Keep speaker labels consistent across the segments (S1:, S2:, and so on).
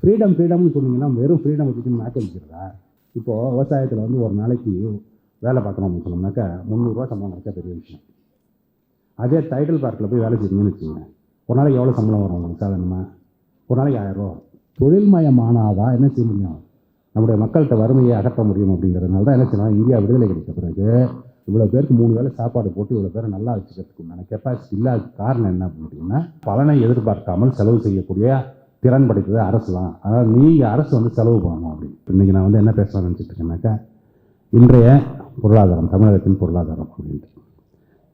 S1: ஃப்ரீடம்னு சொன்னீங்கன்னா வெறும் ஃப்ரீடம் வச்சுட்டு நாக்க வைக்கிறதா? இப்போது விவசாயத்தில் வந்து ஒரு நாளைக்கு வேலை பார்க்கணும் அப்படின்னு சொன்னோம்னாக்கா 300 சம்பளம் கிடைச்சா பெரிய விஷயம். அதே டைட்டில் பார்க்கில் போய் வேலை செய்யணும்னு வச்சுக்கோங்க, ஒரு நாளைக்கு எவ்வளோ சம்பளம் வரும் உங்களுக்கு சாதாரணமாக? ஒரு நாளைக்கு 1000 ரூபா. தொழில்மயமானாதான் என்ன செய்ய முடியும், நம்முடைய மக்கள்கிட்ட வறுமையை அகற்ற முடியும். அப்படிங்கிறதுனால தான் என்ன செய்யணும், இந்தியா விடுதலை கிடைத்த பிறகு இவ்வளோ பேருக்கு 3 வேளை சாப்பாடு போட்டு இவ்வளோ பேரை நல்லா வச்சுக்கிறதுக்கு உண்டான கெப்பாசிட்டி இல்லாத காரணம் என்ன அப்படின்னு கேட்டிங்கன்னா, பலனை எதிர்பார்க்காமல் செலவு செய்யக்கூடிய திறன் படைத்தது அரசு தான். அதாவது நீங்கள் அரசு வந்து செலவு பண்ணணும் அப்படின்னு. இன்றைக்கி நான் வந்து என்ன பேசலாம்னு நினச்சிட்டு இருக்கேன்னாக்கா, இன்றைய பொருளாதாரம், தமிழகத்தின் பொருளாதாரம் அப்படின்ட்டு.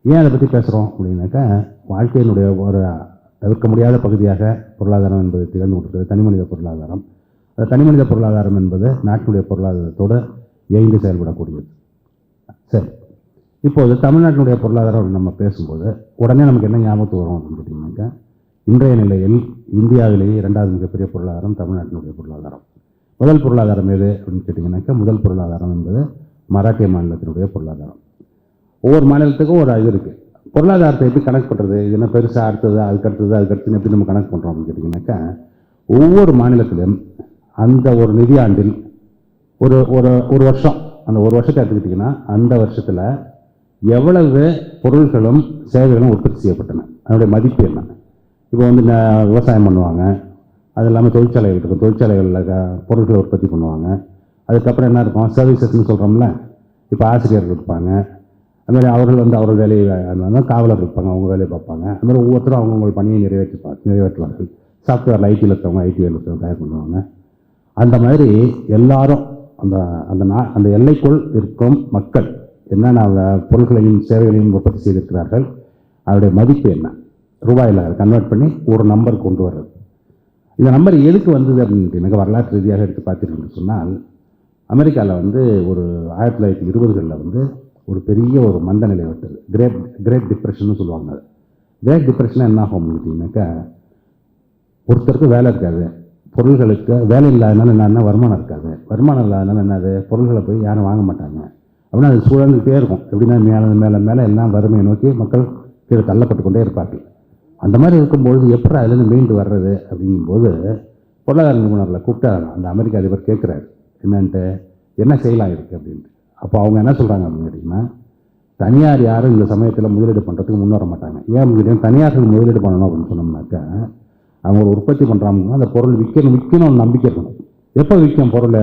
S1: ஏன் அதை பற்றி பேசுகிறோம் அப்படின்னாக்கா, வாழ்க்கையினுடைய ஒரு தவிர்க்க முடியாத பகுதியாக பொருளாதாரம் என்பது திகழ்ந்து கொண்டிருக்கிறது. தனிமனித பொருளாதாரம். அந்த தனிமனித பொருளாதாரம் என்பது நாட்டினுடைய பொருளாதாரத்தோடு இயைந்து செயல்படக்கூடியது. சரி, இப்போது தமிழ்நாட்டினுடைய பொருளாதாரம் நம்ம பேசும்போது உடனே நமக்கு என்ன ஞாபகத்துக்கு வரும் அப்படின்னு கேட்டிங்கனாக்கா, இன்றைய நிலையில் இந்தியாவிலேயே 2வது மிகப்பெரிய பொருளாதாரம் தமிழ்நாட்டினுடைய பொருளாதாரம். முதல் பொருளாதாரம் எது அப்படின்னு கேட்டிங்கனாக்கா, முதல் பொருளாதாரம் என்பது மராட்டிய மாநிலத்தினுடைய பொருளாதாரம். ஒவ்வொரு மாநிலத்துக்கும் ஒரு இது இருக்குது. பொருளாதாரத்தை எப்படி கணக்கு பண்ணுறது, இது என்ன பெருசாக அடுத்தது அதுக்கடுத்து எப்படி நம்ம கணக்கு பண்ணுறோம் அப்படின்னு கேட்டிங்கனாக்கா, ஒவ்வொரு மாநிலத்திலும் அந்த ஒரு நிதியாண்டில் ஒரு ஒரு ஒரு வருஷம், அந்த ஒரு வருஷத்தை எடுத்துக்கிட்டிங்கன்னா அந்த வருஷத்தில் எவ்வளவு பொருள்களும் சேவைகளும் உற்பத்தி செய்யப்பட்டன, அதனுடைய மதிப்பு என்ன. இப்போ வந்து விவசாயம் பண்ணுவாங்க, அது இல்லாமல் தொழிற்சாலைகள் இருக்கும், தொழிற்சாலைகளில் பொருட்களை உற்பத்தி பண்ணுவாங்க. அதுக்கப்புறம் என்ன இருக்கும், சர்வீசஸ்ன்னு சொல்கிறோம்ல. இப்போ ஆசிரியர்கள் இருப்பாங்க, அதுமாதிரி அவர்கள் வந்து அவர்கள் வேலையை, காவலர் இருப்பாங்க, அவங்க வேலையை பார்ப்பாங்க. அதுமாதிரி ஒவ்வொருத்தரும் அவங்கவுங்க பணியை நிறைவேற்றுவார்கள். சாஃப்ட்வேர் ஐடியில் இருக்கவங்க ஐடி வேலை தயார் பண்ணுவாங்க. அந்த மாதிரி எல்லாரும் அந்த எல்லைக்குள் இருக்கும் மக்கள் என்னென்ன பொருட்களையும் சேவைகளையும் உற்பத்தி செய்திருக்கிறார்கள், அதனுடைய மதிப்பு என்ன, ரூபாயில் கன்வெர்ட் பண்ணி ஒரு நம்பர் கொண்டு வர்றது. இந்த நம்பர் எதுக்கு வந்தது அப்படின்னு எனக்கு வரலாற்று ரீதியாக எடுத்து பார்த்துருக்கேன்னு சொன்னால், அமெரிக்காவில் வந்து ஒரு 1920களில் வந்து ஒரு பெரிய ஒரு மந்த நிலை விட்டது. கிரேட் டிப்ரெஷன் சொல்லுவாங்க. அது கிரேட் டிப்ரெஷன் என்ன ஆகும் அப்படின்னு கேட்டிங்கனாக்கா, ஒருத்தருக்கு வேலை இருக்காது, பொருள்களுக்கு வேலை இல்லாதனால என்னன்னா வருமானம் இருக்காது, வருமானம் இல்லாதனால என்னது பொருள்களை போய் யாரும் வாங்க மாட்டாங்க. அப்படின்னா அது சூழல்கிட்டே இருக்கும். எப்படின்னா மேலே எல்லாம் வறுமையை நோக்கி மக்கள் கீழே தள்ளப்பட்டு கொண்டே இருப்பார்கள். அந்த மாதிரி இருக்கும்பொழுது எப்படி அதுலேருந்து மீண்டு வர்றது அப்படிங்கும்போது பொருளாதார நிபுணர்களை கூப்பிட்டு அந்த அமெரிக்க அதிபர் கேட்குறாரு, என்னன்ட்டு என்ன செய்யலாம் இருக்குது அப்படின்ட்டு. அப்போ அவங்க என்ன சொல்கிறாங்க அப்படின்னு கேட்டிங்கன்னா, தனியார் யாரும் இந்த சமயத்தில் முதலீடு பண்ணுறதுக்கு முன் வர மாட்டாங்க. ஏன் அப்படின்னு கேட்டிங்கன்னா, தனியார்கள் முதலீடு பண்ணணும் அப்படின்னு சொன்னோம்னாக்கா, அவங்க ஒரு உற்பத்தி பண்ணுறாங்கன்னா அந்த பொருள் விற்கணும்னு நம்பிக்கை இருக்கணும். எப்போ விற்கும் பொருள்,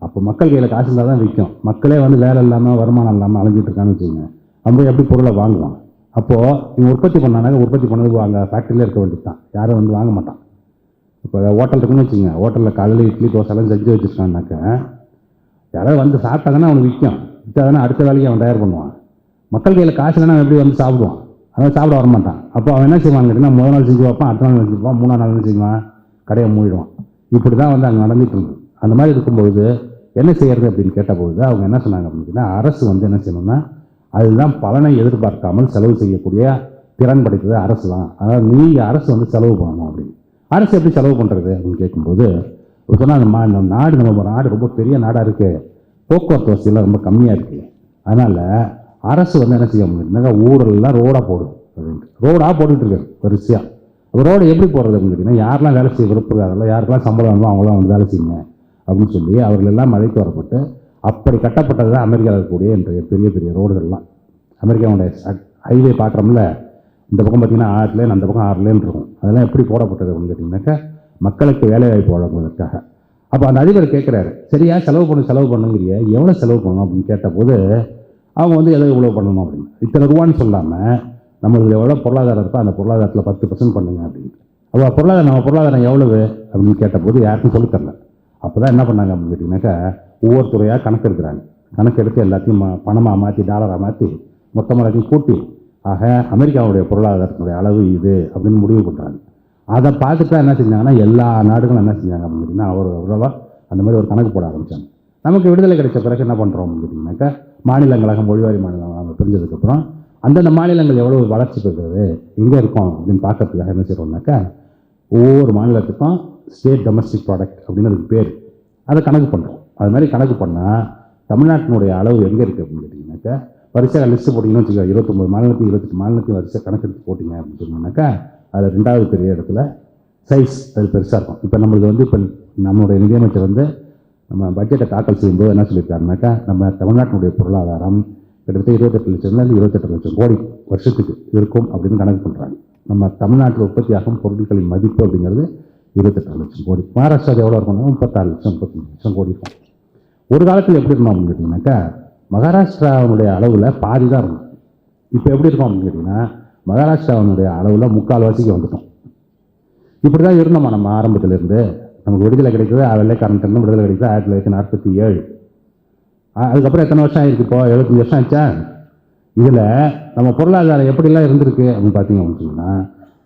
S1: அப்போ மக்கள் கையில் காசு இருந்தால் தான் விற்கும். மக்களே வந்து வேலை இல்லாமல் வருமானம் இல்லாமல் அலைஞ்சிட்டு இருக்கான்னு வச்சுக்கோங்க, அவங்க எப்படி பொருளை வாங்குவாங்க? அப்போது இவங்க உற்பத்தி பண்ணாங்க, உற்பத்தி பண்ணது வாங்க ஃபேக்ட்ரியில் இருக்க வேண்டியது தான், யாரும் வந்து வாங்க மாட்டான். இப்போ ஹோட்டல் இருக்குன்னு வச்சுங்க, ஹோட்டலில் காலையில் இட்லி தோசைலாம் செஞ்சு வச்சுருக்காங்கனாக்கா யாராவது வந்து சாப்பிட்டாங்கன்னா அவனுக்கு விற்கும், விற்றாதானே அடுத்த வேலைக்கு அவன் தயார் பண்ணுவான். மக்கள் கையில் காசு இல்லைன்னா எப்படி வந்து சாப்பிடுவான்? அவன் சாப்பிட வரமாட்டான். அப்போ அவன் என்ன செய்வான்னு கேட்டிங்கன்னா, முதல் நாள் செஞ்சு வைப்பான், அடுத்த நாள் செஞ்சு வைப்பான், 3ஆம் நாள் என்ன செய்வான், கடையை மூடிடுவான். இப்படி தான் வந்து அங்கே நடந்துட்டு இருந்தது. அந்த மாதிரி இருக்கும்பொழுது என்ன செய்யறது அப்படின்னு கேட்டபொழுது அவங்க என்ன சொன்னாங்க அப்படின்னா, அரசு வந்து என்ன செய்யணும்னா, அதுதான் பலனை எதிர்பார்க்காமல் செலவு செய்யக்கூடிய திறன் படைத்தது அரசு தான். அதாவது நீங்கள் அரசு வந்து செலவு பண்ணணும் அப்படின்னு. அரசு எப்படி செலவு பண்ணுறது அப்படின்னு கேட்கும்போது சொன்னால், நம்ம நாடு ரொம்ப பெரிய நாடாக இருக்குது, போக்குவரத்து வசதியெல்லாம் ரொம்ப கம்மியாக இருக்குது. அதனால் அரசு வந்து என்ன செய்ய முடியும்னாக்கா, ஊரெல்லாம் ரோடாக போடும் அப்படின்ட்டு. ரோடாக போட்டுட்டு இருக்காரு வரிசையாக. அப்போ ரோடு எப்படி போடுறது அப்படின்னு கேட்டிங்கன்னா, யாரெல்லாம் வேலை செய்ய விருப்பம், யாருக்கெல்லாம் சம்பளம் வேணுமோ அவங்களாம் வந்து வேலை செய்யுங்க அப்படின்னு சொல்லி அவர்கள் எல்லாம் மழைக்கு வரப்பட்டு அப்படி கட்டப்பட்டது தான் அமெரிக்காவில் இருக்கக்கூடிய இன்றைய பெரிய பெரிய ரோடுகள்லாம். அமெரிக்காவுடைய ஹைவே பார்க்குறோம்ல, இந்த பக்கம் பார்த்திங்கன்னா 6 லேன், அந்த பக்கம் 6 லேன் இருக்கும். அதெல்லாம் எப்படி போடப்பட்டது அப்படின்னு கேட்டிங்கனாக்கா, மக்களுக்கு வேலைவாய்ப்பு வழங்குவதற்காக. அப்போ அந்த அதிபர் கேட்குறாரு, சரியா செலவு பண்ணுங்கிறிய, எவ்வளோ செலவு பண்ணணும் அப்படின்னு கேட்டபோது அவங்க வந்து எதோ இவ்வளோ பண்ணணும் அப்படின்னு, இத்தனை ரூபான்னு சொல்லாமல் நம்மளுக்கு எவ்வளோ பொருளாதாரம் இருக்கோ அந்த பொருளாதாரத்தில் 10% பண்ணுங்க அப்படின்னு. அப்போ நம்ம பொருளாதாரம் எவ்வளவு அப்படின்னு கேட்டபோது யாருக்கும் சொல்லித்தரல. அப்போ தான் என்ன பண்ணாங்க அப்படின்னு கேட்டிங்கனாக்கா, ஒவ்வொரு துறையாக கணக்கு எடுக்கிறாங்க. கணக்கு எடுத்து எல்லாத்தையும் பணமாக மாற்றி டாலராக மாற்றி மொத்தமாக எல்லாத்தையும் கூட்டி, ஆக அமெரிக்காவுடைய பொருளாதாரத்தினுடைய அளவு இது அப்படின்னு முடிவு பண்ணுறாங்க. அதை பார்த்துட்டா என்ன செஞ்சாங்கன்னா, எல்லா நாடுகளும் என்ன செஞ்சாங்க அப்படின்னு கேட்டிங்கன்னா, அவ்வளோவா அந்த மாதிரி ஒரு கணக்கு போட ஆரம்பித்தாங்க. நமக்கு விடுதலை கிடைச்ச பிறகு என்ன பண்ணுறோம் அப்படின்னு கேட்டிங்கனாக்கா, மாநிலங்களாக மொழிவாரி மாநிலங்களாக பிரிஞ்சதுக்கப்புறம் அந்தந்த மாநிலங்கள் எவ்வளோ வளர்ச்சி பெறுகிறது, எங்கே இருக்கும் அப்படின்னு பார்க்கறதுக்காக என்ன செய்கிறோம்னாக்கா, ஒவ்வொரு மாநிலத்துக்கும் ஸ்டேட் டொமஸ்டிக் ப்ராடக்ட் அப்படின்னு அதுக்கு பேர், அதை கணக்கு பண்ணுறோம். அது மாதிரி கணக்கு பண்ணால் தமிழ்நாட்டினுடைய அளவு எங்கே இருக்குது அப்படின்னு கேட்டிங்கனாக்கா, வரிசையாக லிஸ்ட்டு போட்டிங்கன்னு வச்சுக்கோங்க, 29 மாநிலத்தையும் 28 மாநிலத்தையும் வரிசையாக கணக்கெடுத்து போட்டிங்க அப்படின்னு சொன்னோம்னாக்கா, அதில் 2வது பெரிய இடத்துல சைஸ் அது பெருசாக இருக்கும். இப்போ நம்மளுக்கு வந்து இப்போ நம்மளுடைய நிதியமைச்சர் வந்து நம்ம பட்ஜெட்டை தாக்கல் செய்யும்போது என்ன சொல்லியிருக்காருனாக்கா, நம்ம தமிழ்நாட்டினுடைய பொருளாதாரம் கிட்டத்தட்ட 28 லட்சம்லேருந்து 28 லட்சம் கோடி வருஷத்துக்கு இருக்கும் அப்படின்னு கணக்கு பண்ணுறாங்க. நம்ம தமிழ்நாட்டில் உற்பத்தியாகும் பொருட்களின் மதிப்பு அப்படிங்கிறது 28 லட்சம் கோடி. மகாராஷ்டிராவில் எவ்வளோ இருக்கணும்? 36 லட்சம் 35 லட்சம் கோடி இருக்கும். ஒரு காலத்தில் எப்படி இருக்கணும் அப்படின்னு கேட்டிங்கனாக்கா, மகாராஷ்டிராவுடைய அளவில் பாதி தான் இருக்கும். இப்போ எப்படி இருக்கும் அப்படின்னு கேட்டிங்கன்னா, மகாராஷ்டிராவுடைய அளவில் முக்கால்வாசிக்கு வந்துட்டோம். இப்படி தான் இருந்தோமா நம்ம ஆரம்பத்திலேருந்து. நமக்கு விடுதலை கிடைக்கிறது வெள்ளைக்காரன் விடுதலை கிடைக்கிறது 1947. அதுக்கப்புறம் எத்தனை வருஷம் ஆயிருக்கு? இப்போ 75 வருஷம் ஆச்சா? இதில் நம்ம பொருளாதாரம் எப்படிலாம் இருந்திருக்கு அப்படின்னு பார்த்தீங்க அப்படின்னு சொன்னால்,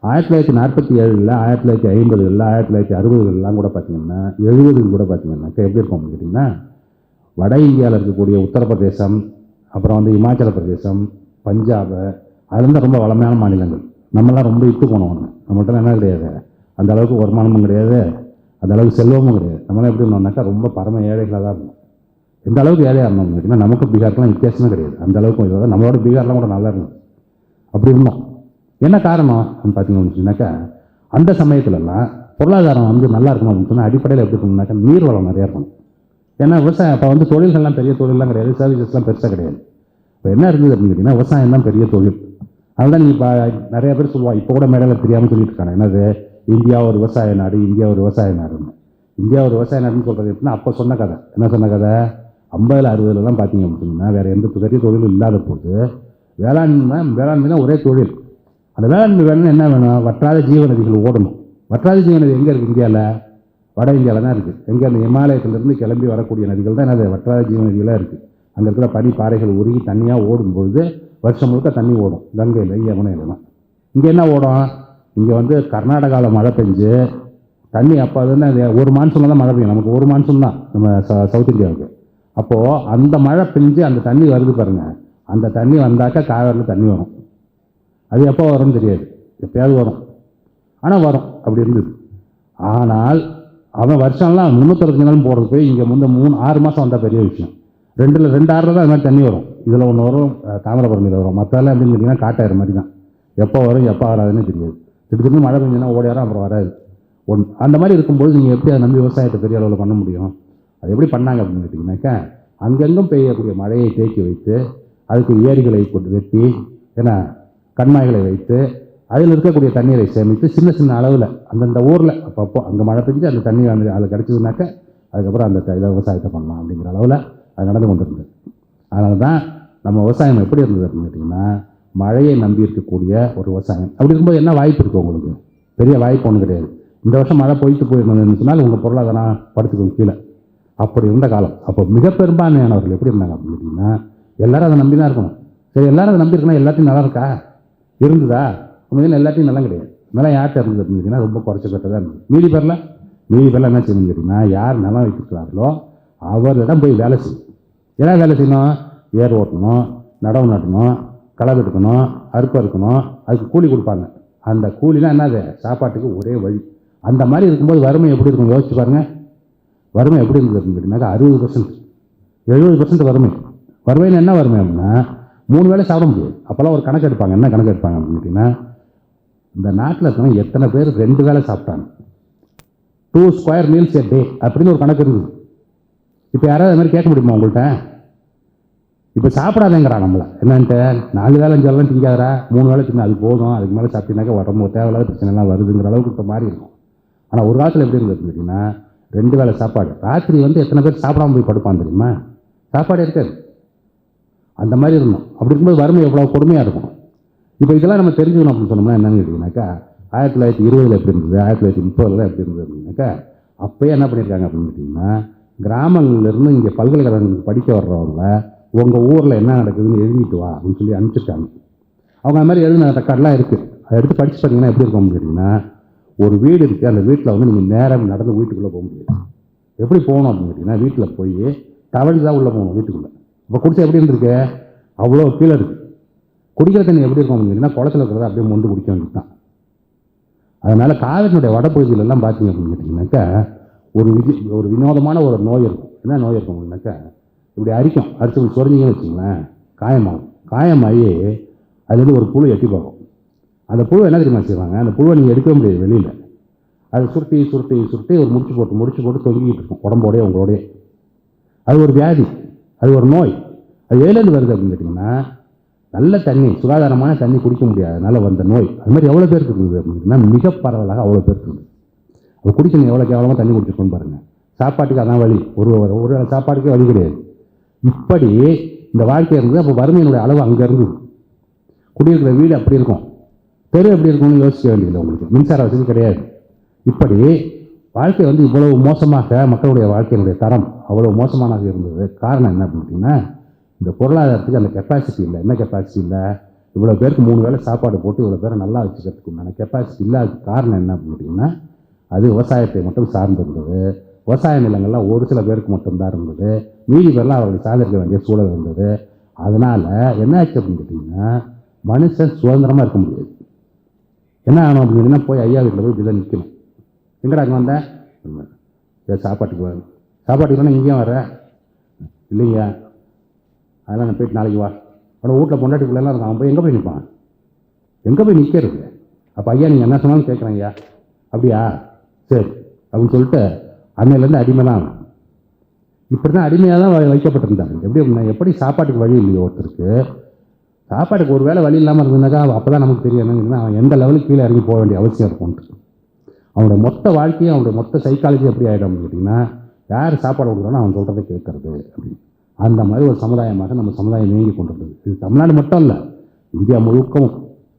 S1: 1947, 1950, 1960 கூட பார்த்தீங்கன்னா, 70 கூட பார்த்தீங்கன்னாக்கா எப்படி இருக்கும் அப்படின்னு கேட்டிங்கன்னா, வட இந்தியாவில் இருக்கக்கூடிய உத்தரப்பிரதேசம், அப்புறம் வந்து இமாச்சல பிரதேசம், பஞ்சாப், அதுலேருந்து ரொம்ப வளமையான மாநிலங்கள். நம்மளாம் ரொம்ப இட்டு போனோம். நம்மள்ட்ட என்ன கிடையாது, அந்த அளவுக்கு வருமானமும் கிடையாது, அந்த அளவுக்கு செல்வமும் கிடையாது. நம்மளாம் எப்படி இருந்தோம்னாக்கா ரொம்ப பரம ஏழைகளாக தான் இருந்தோம். எந்த அளவுக்கு ஏழையாக இருந்தோம் கேட்டிங்கன்னா, நமக்கு பீகாருக்குலாம் வித்தியாசமே கிடையாது. அந்த அளவுக்கு இதாக நம்மளோட பீகார்லாம் கூட நல்லா இருந்தோம். அப்படி இருந்தோம். என்ன காரணம் அப்படின்னு பார்த்தீங்கன்னு சொன்னாக்கா, அந்த சமயத்துலலாம் பொருளாதாரம் வந்து நல்லா இருக்கணும் அப்படின்னு சொன்னால் அடிப்படையில் எப்படி இருக்கணும்னாக்கா, நீர் வளம் நிறையா இருக்கணும். ஏன்னா விவசாயம் அப்போ வந்து தொழில்கள்லாம் பெரிய தொழிலெலாம் கிடையாது, சர்வீசஸ்லாம் பெருசாக கிடையாது. இப்போ என்ன இருந்தது அப்படின்னு கேட்டிங்கன்னா, விவசாயம் தான் பெரிய தொழில். அதுதான் நீங்கள் இப்போ நிறைய பேர் சொல்லுவாங்க, இப்போ கூட மேடையில் தெரியாமல் சொல்லிட்டு இருக்காங்க, என்னது இந்தியா ஒரு விவசாய நாடு, இந்தியா ஒரு விவசாய நாடுன்னு. இந்தியா ஒரு விவசாய நாடுன்னு சொல்கிறது எப்படின்னா, அப்போ சொன்ன கதை. என்ன சொன்ன கதை? 50, 60 பார்த்தீங்க அப்படின்னா வேறு எந்த பெரிய தொழிலும் இல்லாத போது வேளாண்மை தான் ஒரே தொழில். அந்த வேளாண்மை வேணும்னு என்ன வேணும்? வற்றாத ஜீவநதிகள் ஓடணும். வற்றாத ஜீவநதி எங்கே இருக்குது? இந்தியாவில் வட இந்தியாவில் தான் இருக்குது. எங்கே? அந்த இமாலயத்திலிருந்து கிளம்பி வரக்கூடிய நதிகள் தான் என்னது? வற்றாத ஜீவநதிகளாக இருக்குது. அங்கே இருக்கிற பனி பாறைகள் உருகி தண்ணியாக ஓடும் பொழுது வருஷம் முழுக்க தண்ணி ஓடும். கங்கையில், யமுனையிலலாம். இங்கே என்ன ஓடும்? இங்கே வந்து கர்நாடகாவில் மழை பெஞ்சு தண்ணி அப்போ அது ஒரு மான்சூனில் தான் மழை பெய்யும். நமக்கு ஒரு மான்சூன் தான் நம்ம சவுத் இந்தியாவுக்கு. அப்போது அந்த மழை பெஞ்சு அந்த தண்ணி வருது பாருங்கள், அந்த தண்ணி வந்தாக்கா காவேரியில் தண்ணி வரும். அது எப்போ வரும்னு தெரியாது, எப்போயாவது வரும், ஆனால் வரும். அப்படி இருந்தது. ஆனால் அவன் வருஷம்லாம் 365 நாளும் போடுறது போய் இங்கே 6 மாதம் வந்தால் பெரிய விஷயம். 2 ஆறில் தான் அது மாதிரி தண்ணி வரும். இதில் ஒன்று வரும், தாமிரபரணியில் வரும். மற்றெல்லாம் எப்படின்னு கேட்டிங்கன்னா காட்டாயிரம் மாதிரி தான். எப்போ வரும் எப்போ வராதுன்னு தெரியாது. திடீர்னு மழை பெஞ்சுன்னா ஓடியாரம், அப்புறம் வராது. அந்த மாதிரி இருக்கும்போது நீங்கள் எப்படி அதை நம்பி விவசாயத்தை பெரிய அளவில் பண்ண முடியும்? அது எப்படி பண்ணாங்க அப்படின்னு கேட்டிங்கனாக்கா, அங்கெங்கும் பெய்யக்கூடிய மழையை தேக்கி வைத்து, அதுக்கு ஏரிகளை கொண்டு வெட்டி, ஏன்னா கண்மாய்களை வைத்து, அதில் இருக்கக்கூடிய தண்ணீரை சேமித்து சின்ன சின்ன அளவில் அந்தந்த ஊரில் அப்பப்போ அங்கே மழை பெஞ்சு அந்த தண்ணி வந்து அதில் கிடச்சிதுனாக்க அதுக்கப்புறம் அந்த இதை விவசாயத்தை பண்ணலாம் அப்படிங்கிற அளவில் அது நடந்து கொண்டிருந்தது. அதனால தான் நம்ம விவசாயம் எப்படி இருந்தது அப்படின்னு கேட்டிங்கன்னா, மழையை நம்பி இருக்கக்கூடிய ஒரு விவசாயம். அப்படி இருக்கும்போது என்ன வாய்ப்பு இருக்குது உங்களுக்கு? பெரிய வாய்ப்பு ஒன்றும் கிடையாது. இந்த வருஷம் மழை போயிருந்ததுன்னு சொன்னால் உங்கள் பொருளாதாரம் படுத்துக்கும் கீழே. அப்படி இருந்த காலம். அப்போ மிக பெரும்பான்மையானவர்கள் எப்படி இருந்தாங்க அப்படின்னு கேட்டிங்கன்னா, எல்லோரும் அதை நம்பி தான் இருக்கணும். சரி, எல்லோரும் அதை நம்பி இருக்கணும். எல்லாத்தையும் நல்லா இருக்கா? இருந்ததா? உண்மையில எல்லாத்தையும் நல்லா கிடையாது. நிலம் யார்கிட்ட இருந்தது அப்படின்னு கேட்டிங்கன்னா ரொம்ப குறைச்சப்பட்ட தான் இருந்தது. மீதி பேரில் என்ன செய்யணும்னு கேட்டிங்கன்னா, யார் நிலம் வைத்திருக்கிறார்களோ அவர்களிடம் போய் வேலை செய்யும். என்ன வேலை செய்யணும்? ஏர் ஓட்டணும், நடவு நட்டணும், களை வெட்டுக்கணும், அறுப்பு அறுக்கணும். அதுக்கு கூலி கொடுப்பாங்க. அந்த கூலிலாம் என்னது? சாப்பாட்டுக்கு ஒரே வழி. அந்த மாதிரி இருக்கும்போது வறுமை எப்படி இருக்கும் யோசிச்சு பாருங்கள். வறுமை எப்படி இருந்தது அப்படின்னு கேட்டிங்கனாக்கா 60%, 70% வறுமை. வறுமைன்னு என்ன வறுமை அப்படின்னா 3 வேளை சாப்பிட முடியாது. அப்போல்லாம் ஒரு கணக்கு எடுப்பாங்க. என்ன கணக்கு எடுப்பாங்க அப்படின்னு கேட்டிங்கன்னா, இந்த நாட்டில் இருக்கவங்க எத்தனை பேர் 2 வேளை சாப்பிட்டாங்க, 2 ஸ்கொயர் மீல்ஸ் எ டே அப்படின்னு ஒரு கணக்கு இருந்தது. இப்போ யாராவது அது மாதிரி கேட்க முடியுமா உங்கள்கிட்ட? இப்போ சாப்பிடாதேங்கிறாங்க நம்மளை. என்னன்ட்டு 4 வேளை 5 வேலை திங்காதரா, 3 வேளை திங்க, அது போதும், அதுக்கு மேலே சாப்பிட்டீங்கன்னாக்கா உடம்பு தேவையில்லாத பிரச்சனைலாம் வருதுங்கிற அளவுக்கு இப்போ மாறி இருக்கும். ஆனால் ஒரு காலத்தில் எப்படி இருந்தது கேட்டிங்கன்னா 2 வேளை சாப்பாடு. ராத்திரி வந்து எத்தனை பேர் சாப்பிடாம போய் படுப்பான் தெரியுமா? சாப்பாடு இருக்காது. அந்த மாதிரி இருந்தோம். அப்படி இருக்கும்போது வறுமை எவ்வளோ கொடுமையாக இருக்கும். இப்போ இதெல்லாம் நம்ம தெரிஞ்சுக்கணும் அப்படின்னு சொன்னோம்னா என்னன்னு கேட்டிங்கனாக்கா, 1920 எப்படி இருந்தது, 1930 எப்படி இருந்தது அப்படின்னாக்கா, அப்போயே என்ன பண்ணியிருக்காங்க அப்படின்னு கேட்டிங்கன்னா, கிராமங்கள்லேருந்து இங்கே பல்கலைக்கழகங்களுக்கு படிக்க வர்றவங்கள உங்கள் ஊரில் என்ன நடக்குதுன்னு எழுதிட்டு வா அப்படின்னு சொல்லி அனுப்பிச்சிருக்காங்க. அவங்க அது மாதிரி எழுதின ரெக்கார்ட்லாம் இருக்குது. அதை எடுத்து படித்து பார்த்தீங்கன்னா எப்படி இருக்கும் அப்படின்னு கேட்டிங்கன்னா, ஒரு வீடு இருக்குது, அந்த வீட்டில் வந்து நீங்கள் நேரம் நடந்து வீட்டுக்குள்ளே போக முடியாது. எப்படி போகணும் அப்படின்னு கேட்டிங்கன்னா, வீட்டில் போய் தவழ்ந்து தான் உள்ளே போகணும் வீட்டுக்குள்ளே. இப்போ குடிச்சா எப்படி இருந்திருக்கு? அவ்வளோ கீழே இருக்குது. குடிக்கிற தண்ணி எப்படி இருக்கும் அப்படின்னு கேட்டிங்கன்னா, குளத்தில் இருக்கிறத அப்படியே மொண்டு குடிக்க வேண்டியது தான். அதனால் காவிரியினுடைய வடப்பகுதியிலெல்லாம் பார்த்தீங்க அப்படின்னு கேட்டிங்கனாக்கா, ஒரு வினோதமான ஒரு நோய் இருக்கும். என்ன நோய் இருக்கும் அப்படின்னாக்கா, இப்படி அரிச்சு சொரிஞ்சிங்கன்னு வச்சுங்களேன், காயமாகி அதுலேருந்து ஒரு புழு எட்டி பார்க்கும். அந்த புழு என்ன தெரியுமா செய்வாங்க? அந்த புழுவை நீங்கள் எடுக்க முடியாது வெளியில். அதை சுருட்டி சுருட்டி சுருட்டி ஒரு முடிச்சு போட்டு தொங்கிட்டு இருக்கும் உடம்போடைய உங்களோடைய. அது ஒரு வியாதி, அது ஒரு நோய். அது எதுலேருந்து வருது அப்படின்னு கேட்டிங்கன்னா, நல்ல தண்ணி, சுகாதாரமான தண்ணி குடிக்க முடியாது, அதனால் வந்த நோய். அது மாதிரி எவ்வளோ பேருக்கு இருக்குது அப்படின்னா, மிக பரவலாக அவ்வளோ பேருக்கு இருக்குது. அது குடிக்கணும், எவ்வளோ கேவலமாக தண்ணி குடிச்சிருக்கோன்னு பாருங்கள். சாப்பாட்டுக்கு அதான் வழி, ஒரு சாப்பாட்டுக்கே வழி கிடையாது. இப்படி இந்த வாழ்க்கை இருந்தது. அப்போ வறுமையினுடைய அளவு அங்கே இருந்தது. குடியிருக்கிற வீடு அப்படி இருக்கும், தெரு எப்படி இருக்கும்னு யோசிக்க வேண்டியதில்லை உங்களுக்கு, மின்சார வசதி கிடையாது. இப்படி வாழ்க்கை இவ்வளவு மோசமாக, மக்களுடைய வாழ்க்கையினுடைய தரம் அவ்வளோ மோசமானதாக இருந்தது. காரணம் என்ன அப்படின்னு கேட்டிங்கன்னா, இந்த பொருளாதாரத்துக்கு அந்த கெப்பாசிட்டி இல்லை. என்ன கெப்பாசிட்டி இல்லை? இவ்வளோ பேருக்கு 3 வேளை சாப்பாடு போட்டு இவ்வளோ பேரை நல்லா வச்சுக்கிறதுக்கு உண்டான கெப்பாசிட்டி இல்லாத காரணம் என்ன அப்படின்னு கேட்டிங்கன்னா, அது விவசாயத்தை மட்டும் சார்ந்திருந்தது. விவசாய நிலங்கள்லாம் ஒரு சில பேருக்கு மட்டும்தான் இருந்தது, மீதி பேர்லாம் அவர்களை சார்ந்திருக்க வேண்டிய சூழல் இருந்தது. அதனால் என்ன ஆச்சு அப்படின்னு கேட்டிங்கன்னா, மனுஷன் சுதந்திரமாக இருக்க முடியாது. என்ன ஆகணும் அப்படின்னு கேட்டிங்கன்னா, போய் ஐயா வீட்டில் போய் இப்படி தான் நிற்கணும். எங்கடா அங்கே வந்தேன்? சாப்பாட்டுக்கு வேணும். இங்கேயும் வர இல்லைங்க, அதெல்லாம் நான் போயிட்டு நாளைக்கு வா. அவனை வீட்டில் பொண்டாட்டிக்குள்ளெல்லாம் இருக்கான், அவன் போய் எங்கே போய் நிற்பான்? எங்கே போய் நிற்கிறது? அப்போ ஐயா நீங்கள் என்ன சொன்னாலும் கேட்குறேன் ஐயா. அப்படியா, சரி அப்படின்னு சொல்லிட்டு அன்னையிலேருந்து அடிமை தான். இப்படி தான் அடிமையாக தான் வைக்கப்பட்டிருந்தாங்க. எப்படி அப்படின்னா, எப்படி சாப்பாட்டுக்கு வழி இல்லையோ ஒருத்தருக்கு, சாப்பாட்டுக்கு ஒரு வேளை வழி இல்லாமல் இருந்ததுனாக்கா அப்போ தான் நமக்கு தெரியும் என்னங்கன்னா, அவன் எந்த லெவலுக்கு கீழே இறங்கி போக வேண்டிய அவசியம் இருக்கும்ட்டு. அவனுடைய மொத்த வாழ்க்கையும் அவனுடைய மொத்த சைக்காலஜி எப்படி ஆகிடும் அப்படின்னு கேட்டிங்கன்னா, யார் சாப்பாடு கொடுக்குறானோ அவன் சொல்கிறத கேட்கறது அப்படின்னு. அந்த மாதிரி ஒரு சமுதாயமாக நம்ம சமுதாயம் இயங்கி கொண்டிருந்தது. இது தமிழ்நாடு மட்டும் இல்லை, இந்தியா முழுக்கவும்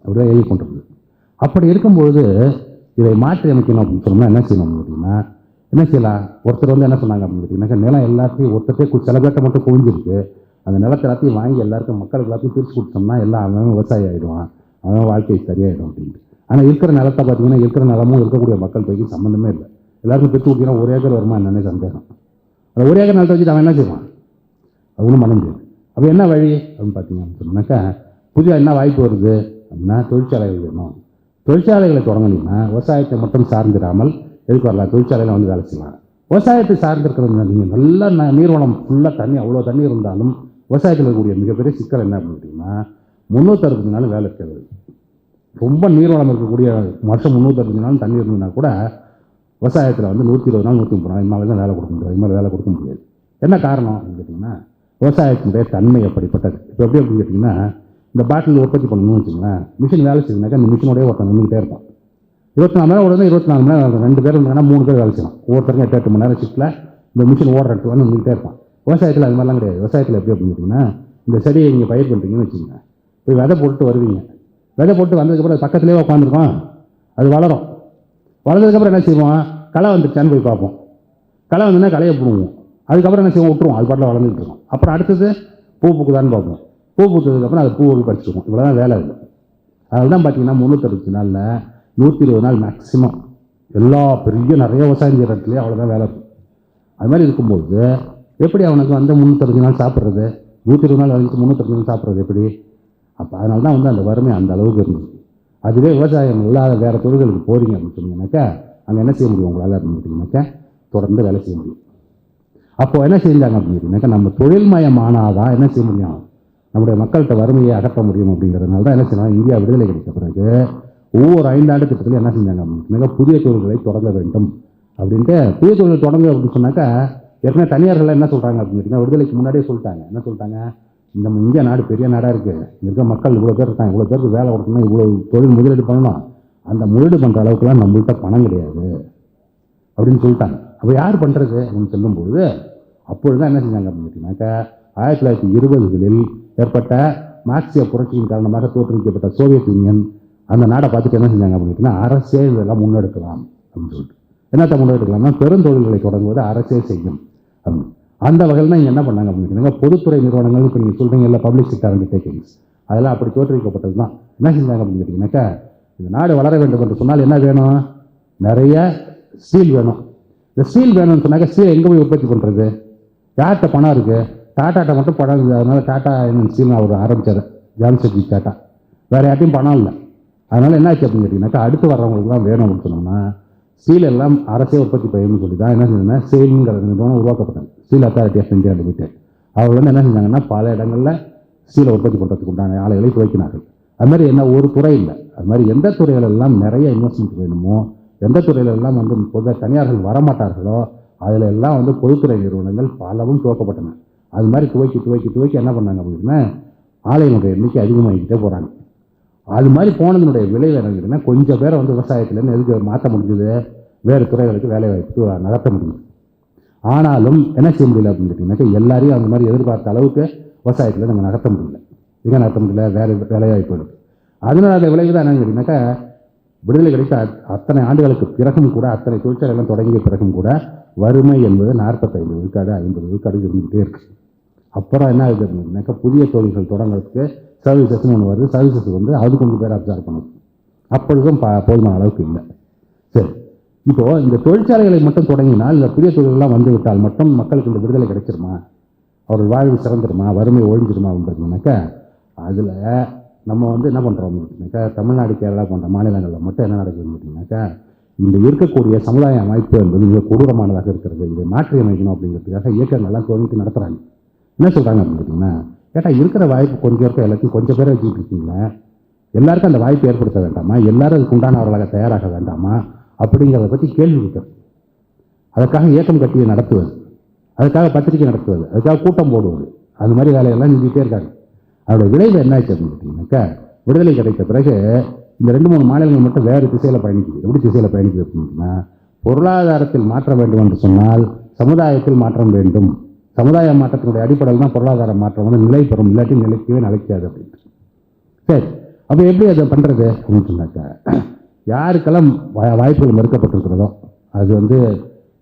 S1: அப்படிதான் இயங்கி கொண்டிருந்தது. அப்படி இருக்கும்போது இதை மாற்றி அமைக்கணும் அப்படின்னு சொன்னோம்னா என்ன செய்யணும் அப்படின்னு கேட்டிங்கன்னா, என்ன செய்யலாம்? ஒருத்தர் என்ன சொன்னாங்க அப்படின்னு கேட்டிங்கன்னா, நிலம் எல்லாத்தையும் ஒருத்தருக்கே சில பேர்ட்ட மட்டும் குவிஞ்சிருக்கு, அந்த நிலத்தை எல்லாத்தையும் வாங்கி எல்லாருக்கும் மக்களுக்கு எல்லாத்தையும் பிரித்து கொடுத்தோம்னா எல்லாம் அவன் விவசாயி ஆகிடுவான், அவன் வாழ்க்கை சரியாயிடும் அப்படின்ட்டு. ஆனால் இருக்கிற நிலத்தை பார்த்தீங்கன்னா, இருக்கிற நிலமும் இருக்கக்கூடிய மக்கள் பைக்கு சம்மந்தமே இல்லை. எல்லாருக்கும் பிரித்து கொடுத்தீங்கன்னா 1 ஏக்கர் வருமா என்னன்னே சந்தேகம். அந்த 1 ஏக்கர் நிலத்தை வச்சுட்டு அவன் என்ன செய்வான்? அது ஒன்றும் பண்ண முடியாது. அப்போ என்ன வழி அப்படின்னு பார்த்தீங்கன்னு சொன்னாக்கா, புதிய என்ன வாய்ப்பு வருது அப்படின்னா, தொழிற்சாலைகள் வேணும். தொழிற்சாலைகளை தொடங்கினீங்கன்னா விவசாயத்தை மட்டும் சார்ந்திராமல் எதுக்கு வரலாம்? தொழிற்சாலையில் வேலை செய்யலாம். விவசாயத்தை சார்ந்திருக்கிறது நீங்கள் நல்ல நீர்வளம் ஃபுல்லாக தண்ணி, அவ்வளோ தண்ணி இருந்தாலும் விவசாயத்தில் இருக்கக்கூடிய மிகப்பெரிய சிக்கல் என்ன அப்படின்னு கேட்டிங்கன்னா, 365 நாளும் வேலை இருக்கிறது. ரொம்ப நீர்வளம் இருக்கக்கூடிய வருஷம் 365 நாளும் தண்ணி இருந்ததுன்னா கூட விவசாயத்தில் 120 நாள் 130 நாள் இனிமேல் தான் வேலை கொடுக்க முடியாது. இனிமேல் வேலை கொடுக்க முடியாது. என்ன காரணம் அப்படின்னு கேட்டிங்கன்னா, விவசாயத்தினுடைய தன்மை அப்படிப்பட்டது. இப்போ எப்படி அப்படின்னு கேட்டிங்கன்னா, இந்த பாட்டில் உற்பத்தி பண்ணணும்னு வச்சுங்களேன், மிஷின் வேலை செய்யுதுனாக்கா இந்த மிஷினோடய ஒருத்தன் நின்றுக்கிட்டே இருப்பான். 24 மணி நேரம் உடனே 24 மணி நேரம் 2 பேர் இருந்தாங்கன்னா 3 பேர் வேலை செய்யலாம். ஒவ்வொருத்தருக்கும் 8 மணி நேரம் ஷிஃப்ட்டில் இந்த மிஷின் ஓடுறதுக்கு நின்றுக்கிட்டே இருப்பான். விவசாயத்தில் அது மாதிரிலாம் கிடையாது. விவசாயத்தில் எப்படி அப்படின்னு கேட்டிங்கன்னா, இந்த செடியை நீங்கள் பயிர் பண்ணுறீங்கன்னு வச்சுக்கோங்க, போய் விதை போட்டு வருவீங்க. விதை போட்டு வந்ததுக்கப்புறம் பக்கத்துலேயே உட்காந்துருக்கோம், அது வளரும். வளர்ந்ததுக்கப்புறம் என்ன செய்வோம்? களை வந்துருச்சான்னு போய் பார்ப்போம். களை வந்துன்னா களையை போடுவோம். அதுக்கப்புறம் என்ன செய்வோம்? விட்டுருவோம், அது பாட்டில் வளர்ந்துட்டு இருக்கும். அப்புறம் அடுத்தது பூ பூக்குதான்னு பார்ப்போம். பூ பூத்ததுக்கப்புறம் அது பூவை பறிச்சுருவோம். இவ்வளோ தான் வேலை இல்லை. அதில் தான் பார்த்தீங்கன்னா 365 நாளில் 120 நாள் மேக்ஸிமம் எல்லா பெரிய நிறைய விவசாயம் செய்கிற இடத்துலேயே அவ்வளோதான் வேலை இருக்கும். அது மாதிரி இருக்கும்போது எப்படி அவனுக்கு 365 நாள் சாப்பிட்றது? 120 நாள் வரைக்கும் 365 நாள் சாப்பிட்றது எப்படி? அப்போ அதனால தான் அந்த வறுமை அந்த அளவுக்கு இருந்தது. அதுவே விவசாயம் இல்லாத வேறு தொழில்களுக்கு போகிறீங்க அப்படின்னு சொன்னீங்கன்னாக்கா அங்கே என்ன செய்ய முடியும் உங்களால் அப்படின்னு கேட்டிங்கனாக்கா? தொடர்ந்து வேலை செய்ய முடியும். அப்போது என்ன செஞ்சாங்க அப்படின்னு கேட்டிங்கனாக்கா, நம்ம தொழில்மயமானாதான் என்ன செய்ய முடியும்? நம்முடைய மக்கள்கிட்ட வறுமையை அகற்ற முடியும். அப்படிங்கிறதுனால தான் என்ன செய்யணும், இந்தியா விடுதலை கிடைத்த பிறகு ஒவ்வொரு 5 ஆண்டு திட்டத்திலும் என்ன செஞ்சாங்க அப்படின்னா, புதிய தொழில்களை தொடங்க வேண்டும் அப்படின்ட்டு. புதிய தொழில் தொடங்க அப்படின்னு சொன்னாக்கா, ஏற்கனவே தனியார்கள் என்ன சொல்கிறாங்க அப்படின்னு கேட்டிங்கன்னா, விடுதலைக்கு முன்னாடியே சொல்லிட்டாங்க. என்ன சொல்லிட்டாங்க? நம்ம இந்தியா நாடு பெரிய நாடாக இருக்குது, இங்கே இருக்க மக்கள் இவ்வளோ பேர் இருக்காங்க, இவ்வளோ பேருக்கு வேலை கொடுக்கணும், இவ்வளோ தொழில் முதலீடு பண்ணணும், அந்த முதலீடு பண்ணுற அளவுக்குலாம் நம்மள்கிட்ட பணம் கிடையாது அப்படின்னு சொல்லிட்டாங்க. அப்போ யார் பண்ணுறது அப்படின்னு சொல்லும்போது, அப்பொழுது தான் என்ன செஞ்சாங்க அப்படின்னு கேட்டிங்கனாக்கா, 1920களில் ஏற்பட்ட மார்க்சிய புரட்சியின் காரணமாக தோற்றுவிக்கப்பட்ட சோவியத் யூனியன் அந்த நாடை பார்த்துட்டு என்ன செஞ்சாங்க அப்படின்னு கேட்டிங்கன்னா, அரசே இதெல்லாம் முன்னெடுக்கலாம் அப்படின்னு சொல்லிட்டு. என்னத்தை முன்னெடுக்கலாம்னா, பெருந்தொழில்களை தொடங்குவது அரசே செய்யும் அப்படின்னு. அந்த வகையில் தான் இங்கே என்ன பண்ணாங்க அப்படின்னு கேட்டிங்கன்னா, பொதுத்துறை நிறுவனங்கள் இப்போ நீங்கள் சொல்கிறீங்க இல்லை, பப்ளிக் செக்டர் அண்டர்டேக்கிங்ஸ், அதெல்லாம் அப்படி தோற்றுவிக்கப்பட்டது தான். என்ன செஞ்சாங்க அப்படின்னு கேட்டிங்கனாக்கா, இந்த நாடு வளர வேண்டும் என்று சொன்னால் என்ன வேணும்? நிறைய ஸ்டீல் வேணும். இந்த ஸ்டீல் வேணும்னு சொன்னாக்கா ஸ்டீல் எங்கே போய் உற்பத்தி பண்ணுறது? யார்கிட்ட பணம் இருக்குது? டாட்டாட்ட மட்டும் பணம் இருக்குது. அதனால டாட்டா ஸ்டீல் அவர் ஆரம்பித்தார், ஜாம்ஷெட்ஜி டாட்டா. வேறு யார்ட்டையும் பணம் இல்லை. அதனால் என்ன ஆச்சு அப்படின்னு கேட்டிங்கனாக்கா, அடுத்து வர்றவங்களுக்குலாம் வேணும் அப்படின்னு சொன்னோம்னா ஸ்டீல் எல்லாம் அரசே உற்பத்தி செய்யணும்னு சொல்லி தான் என்ன செஞ்சதுன்னா SAIL நிறுவனம் உருவாக்கப்பட்டாங்க, steel authority of India limited. அவங்க என்ன செஞ்சாங்கன்னா, பல இடங்களில் ஸ்டீலை உற்பத்தி பண்ணுறதுக்கு உண்டான ஆலைகளை துவைக்கினார்கள். அது மாதிரி என்ன ஒரு துறை இல்லை, அது மாதிரி எந்த துறைகளெல்லாம் நிறைய இன்வெஸ்ட்மெண்ட் வேணுமோ எந்த துறையிலெல்லாம் வந்து பொதுவாக தனியார்கள் வரமாட்டார்களோ அதில் எல்லாம் வந்து பொதுத்துறை நிறுவனங்கள் பலவும் துவக்கப்பட்டன. அது மாதிரி துவக்கி என்ன பண்ணாங்க அப்படின்னா ஆலயங்களுடைய எண்ணிக்கை அதிகமாகிக்கிட்டே போகிறாங்க. அது மாதிரி போனதுனுடைய விளைவு என்னன்னா கொஞ்சம் பேரை வந்து விவசாயத்துலேருந்து எதுக்கு மாற்ற முடிஞ்சது, வேறு துறைகளுக்கு வேலை வாய்ப்புக்கு நகர்த்த முடியும். ஆனாலும் என்ன செய்ய முடியல அப்படின்னு கேட்டிங்கன்னாக்கா எல்லாரையும் அந்த மாதிரி எதிர்பார்த்த அளவுக்கு விவசாயத்தில் நம்ம நகர்த்த முடியல. எங்கே நகர்த்த முடியல, வேலை வாய்ப்பு இருக்குது. அதனால அந்த விளைவு தான் என்னன்னு கேட்டிங்கனாக்கா விடுதலை கிடைத்த அத்தனை ஆண்டுகளுக்கு பிறகும் கூட, அத்தனை தொழிற்சாலைகளும் தொடங்கிய பிறகும் கூட வறுமை என்பது 45 விழுக்காடு 50 விழுக்காடு இருந்துகிட்டே இருக்குது. அப்புறம் என்ன ஆகுது அப்படின்னாக்கா புதிய தொழில்கள் தொடங்கிறதுக்கு சர்வீசஸ்ன்னு ஒன்று வருது. சர்வீசஸ் வந்து அது கொஞ்சம் பேர் அப்சர்வ் பண்ணுது. அப்பொழுதும் போதுமான அளவுக்கு இல்லை. சரி, இப்போது இந்த தொழிற்சாலைகளை மட்டும் தொடங்கினால், இந்த புதிய தொழில்கள்லாம் வந்து விட்டால் மட்டும் மக்களுக்கு இந்த விடுதலை கிடைச்சிருமா, அவர்கள் வாழ்வு சிறந்துருமா, வறுமை ஒழிஞ்சிருமா அப்படின்னாக்கா அதில் நம்ம வந்து என்ன பண்ணுறோம் அப்படின்னாக்கா தமிழ்நாடு, கேரளா போன்ற மாநிலங்களில் மட்டும் என்ன நடக்குதுன்னு அப்படின்னாக்கா இந்த இருக்கக்கூடிய சமுதாய அமைப்பு என்பது மிக கொடூரமானதாக இருக்கிறது. இதை மாற்றி அமைக்கணும் அப்படிங்கிறதுக்காக இயக்கங்கள்லாம் தொடர்ந்து நடத்துகிறாங்க. என்ன சொல்கிறாங்க அப்படின்னு கேட்டிங்கன்னா, கேட்டால் இருக்கிற வாய்ப்பு கொஞ்சம் இருக்க எல்லாத்தையும் கொஞ்சம் பேரை வச்சுக்கிட்டு இருக்கீங்களா, எல்லாருக்கும் அந்த வாய்ப்பு ஏற்படுத்த வேண்டாமா, எல்லாரும் அதுக்கு உண்டானவர்களாக தயாராக வேண்டாமா அப்படிங்கிறத பற்றி கேள்வி கேட்குறது. அதுக்காக இயக்கம் கட்டியை நடத்துவது, அதுக்காக பத்திரிகை நடத்துவது, அதுக்காக கூட்டம் போடுவது, அந்த மாதிரி வேலையெல்லாம் செஞ்சுட்டே இருக்காங்க. அதோட விளைவு என்ன ஆச்சு அப்படின்னு கேட்டிங்கனாக்கா விடுதலை கிடைத்த பிறகு இந்த 2-3 மாநிலங்கள் மட்டும் வேறு திசையில் பயணிக்குது. எப்படி திசையில் பயணிக்குது அப்படின்னா, பொருளாதாரத்தில் மாற்ற வேண்டும் என்று சொன்னால் சமுதாயத்தில் மாற்றம் வேண்டும். சமுதாய மாற்றத்தினுடைய அடிப்படையில் தான் பொருளாதார மாற்றம் வந்து நிலை பெறும், இல்லாட்டி நிலைக்கவே நிலைக்காது அப்படின்ட்டு. சரி, அப்போ எப்படி அதை பண்ணுறது அப்படின்னு சொன்னாக்கா யாருக்கெல்லாம் வாய்ப்புகள் மறுக்கப்பட்டிருக்கிறதோ, அது வந்து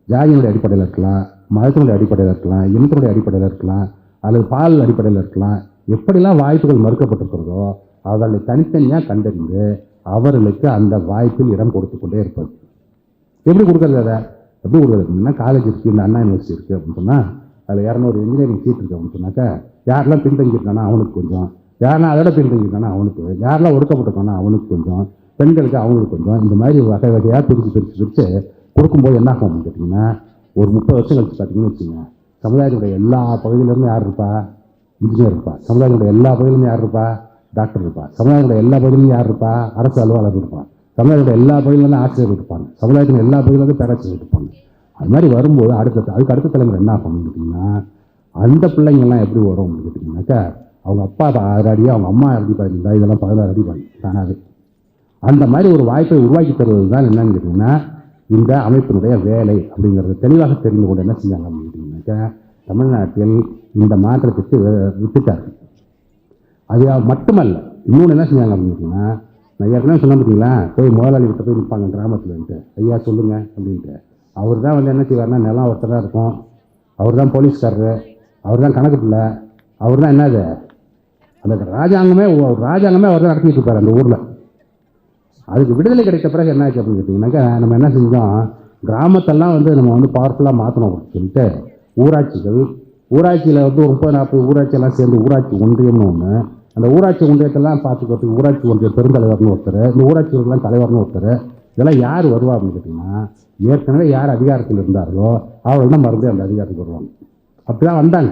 S1: ஜாதியினுடைய அடிப்படையில் இருக்கலாம், மதத்தினுடைய அடிப்படையில் இருக்கலாம், இனத்தினுடைய அடிப்படையில் இருக்கலாம், அல்லது பால் அடிப்படையில் இருக்கலாம், எப்படிலாம் வாய்ப்புகள் மறுக்கப்பட்டிருக்கிறதோ அவர்களை தனித்தனியாக கண்டறிந்து அவர்களுக்கு அந்த வாய்ப்பில் இடம் கொடுத்து கொண்டே இருப்பது. எப்படி கொடுக்குறது? அதை எப்படி கொடுக்குறது அப்படின்னா, காலேஜ் இருக்குது, இந்த அண்ணா யூனிவர்சிட்டி இருக்குது அப்படின்னு சொன்னால் அதில் 200 இன்ஜினியரிங் சீட் இருக்குது அப்படின்னு சொன்னாக்கா யாரெல்லாம் பின்தங்கியிருக்கானா அவனுக்கு கொஞ்சம், யாரெல்லாம் அதோட பின்தங்கியிருக்கானா அவனுக்கு, யாரெல்லாம் ஒடுக்கப்பட்டிருக்கானா அவனுக்கு கொஞ்சம், பெண்களுக்கு அவங்களுக்கு கொஞ்சம், இந்த மாதிரி வகை வகையாக பிரித்து கொடுக்கும்போது என்ன ஆகும் அப்படின்னு கேட்டிங்கன்னா ஒரு 30 வருஷம் கழிச்சு பார்த்தீங்கன்னு வச்சுங்க, சமுதாயத்துடைய எல்லா பகுதியிலேருந்து யார் இருப்பா, இன்ஜினியர் இருப்பா. சமுதாயத்துடைய எல்லா பகுதியிலேருந்து யார் இருப்பா, டாக்டர் இருப்பா. சமுதாயத்துடைய எல்லா பகுதியிலும் யார் இருப்பா, அரசு அலுவலர் இருப்பான். சமுதாயத்துடைய எல்லா பகுதியிலேருந்து ஆசிரியர் இருப்பாங்க. சமுதாயத்தின் எல்லா பகுதியிலேருந்து பேராசிரியர் இருப்பாங்க. அது மாதிரி வரும்போது அதுக்கு அடுத்த தலைமுறை என்ன ஆகும் கேட்டிங்கன்னா, அந்த பிள்ளைங்கள்லாம் எப்படி வரும் அப்படின்னு கேட்டிங்கனாக்கா அவங்க அப்பா 6 அடி, அவங்க அம்மா அடி பாருங்களா, இதெல்லாம் 16 அடி பாருங்க தானாகவே. அந்த மாதிரி ஒரு வாய்ப்பை உருவாக்கி தருவது தான் என்னன்னு கேட்டிங்கன்னா இந்த அமைப்பினுடைய வேலை அப்படிங்கிறது தெளிவாக தெரிந்து கொண்டு என்ன செஞ்சாங்க அப்படின்னு கேட்டிங்கனாக்கா தமிழ்நாட்டில் இந்த மாற்றத்துக்கு விட்டுட்டார்கள். அது மட்டுமல்ல, இன்னொன்று என்ன செஞ்சாங்க அப்படின்னு கேட்டிங்கன்னா, நான் ஏற்கனவே சொன்ன பார்த்தீங்களா, போய் முதலாளி கிட்ட போய் நிற்பாங்க கிராமத்துலன்ட்டு, ஐயா சொல்லுங்கள் அப்படின்ட்டு. அவர் தான் வந்து என்ன செய்வார்னா, நிலம் ஒருத்தர் தான் இருக்கும், அவர் தான் போலீஸ்காரரு, அவர் தான் கணக்கு பிள்ளை, அவர் தான் என்னது அந்த ராஜாங்கமே அவர் தான் நடத்திட்டு இருப்பார் அந்த ஊரில். அதுக்கு விடுதலை கிடைத்த பிறகு என்ன ஆச்சு அப்படின்னு கேட்டிங்கனாக்கா நம்ம என்ன செஞ்சோம், கிராமத்தெல்லாம் வந்து நம்ம வந்து பவர்ஃபுல்லாக மாற்றணும் அப்படின்னு சொல்லிட்டு ஊராட்சியில் வந்து ஒரு 30-40 ஊராட்சியெல்லாம் சேர்ந்து ஊராட்சி ஒன்றியம்னு ஒன்று, அந்த ஊராட்சி ஒன்றியத்தெல்லாம் பார்த்துக்கிறதுக்கு ஊராட்சி ஒன்றிய பெருந்தலைவர்னு ஒருத்தர், இந்த ஊராட்சிகளுக்கெல்லாம் தலைவர்னு ஒருத்தர், இதெல்லாம் யார் வருவா அப்படின்னு கேட்டிங்கன்னா ஏற்கனவே யார் அதிகாரத்தில் இருந்தார்களோ அவர்கள் தான் மறுபடியும் அந்த அதிகாரத்துக்கு வருவாங்க. அப்படி தான் வந்தாங்க.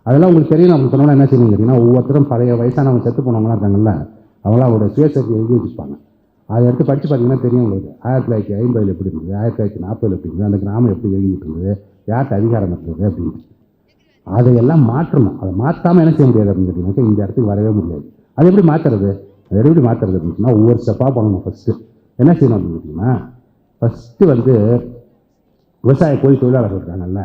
S1: அதெல்லாம் உங்களுக்கு தெரியணும் அப்படின்னு சொன்னோன்னா என்ன செய்யணும் கேட்டிங்கன்னா, ஒவ்வொருத்தரும் பழைய வயசானவங்க செத்து போனவங்களாம் இருக்காங்கல்ல, அவங்களாம் அவங்களோட சுயசரிதை எழுதி வச்சுருப்பாங்க. அதை எடுத்து படித்து பார்த்தீங்கன்னா தெரியும் உங்களுக்கு. 1950 எப்படி இருந்தது, 1940 எப்படி இருந்தது, அந்த கிராமம் எப்படி இயங்கிட்டு இருந்தது, யார்கிட்ட அதிகாரம் இருந்தது அப்படின்ட்டு. அதையெல்லாம் மாற்றணும். அதை மாற்றாமல் என்ன செய்ய முடியாது அப்படின்னு கேட்டிங்கன்னா இந்த இடத்துக்கு வரவே முடியாது. அது எப்படி மாற்றுறது அப்படின்னு சொன்னால் ஒவ்வொரு ஸ்டெப்பாக பண்ணணும். ஃபஸ்ட்டு என்ன செய்யணும் அப்படின்னு கேட்டிங்கன்னா, ஃபஸ்ட்டு வந்து விவசாய கூலி தொழிலாளர்கள் இருக்காங்கல்ல,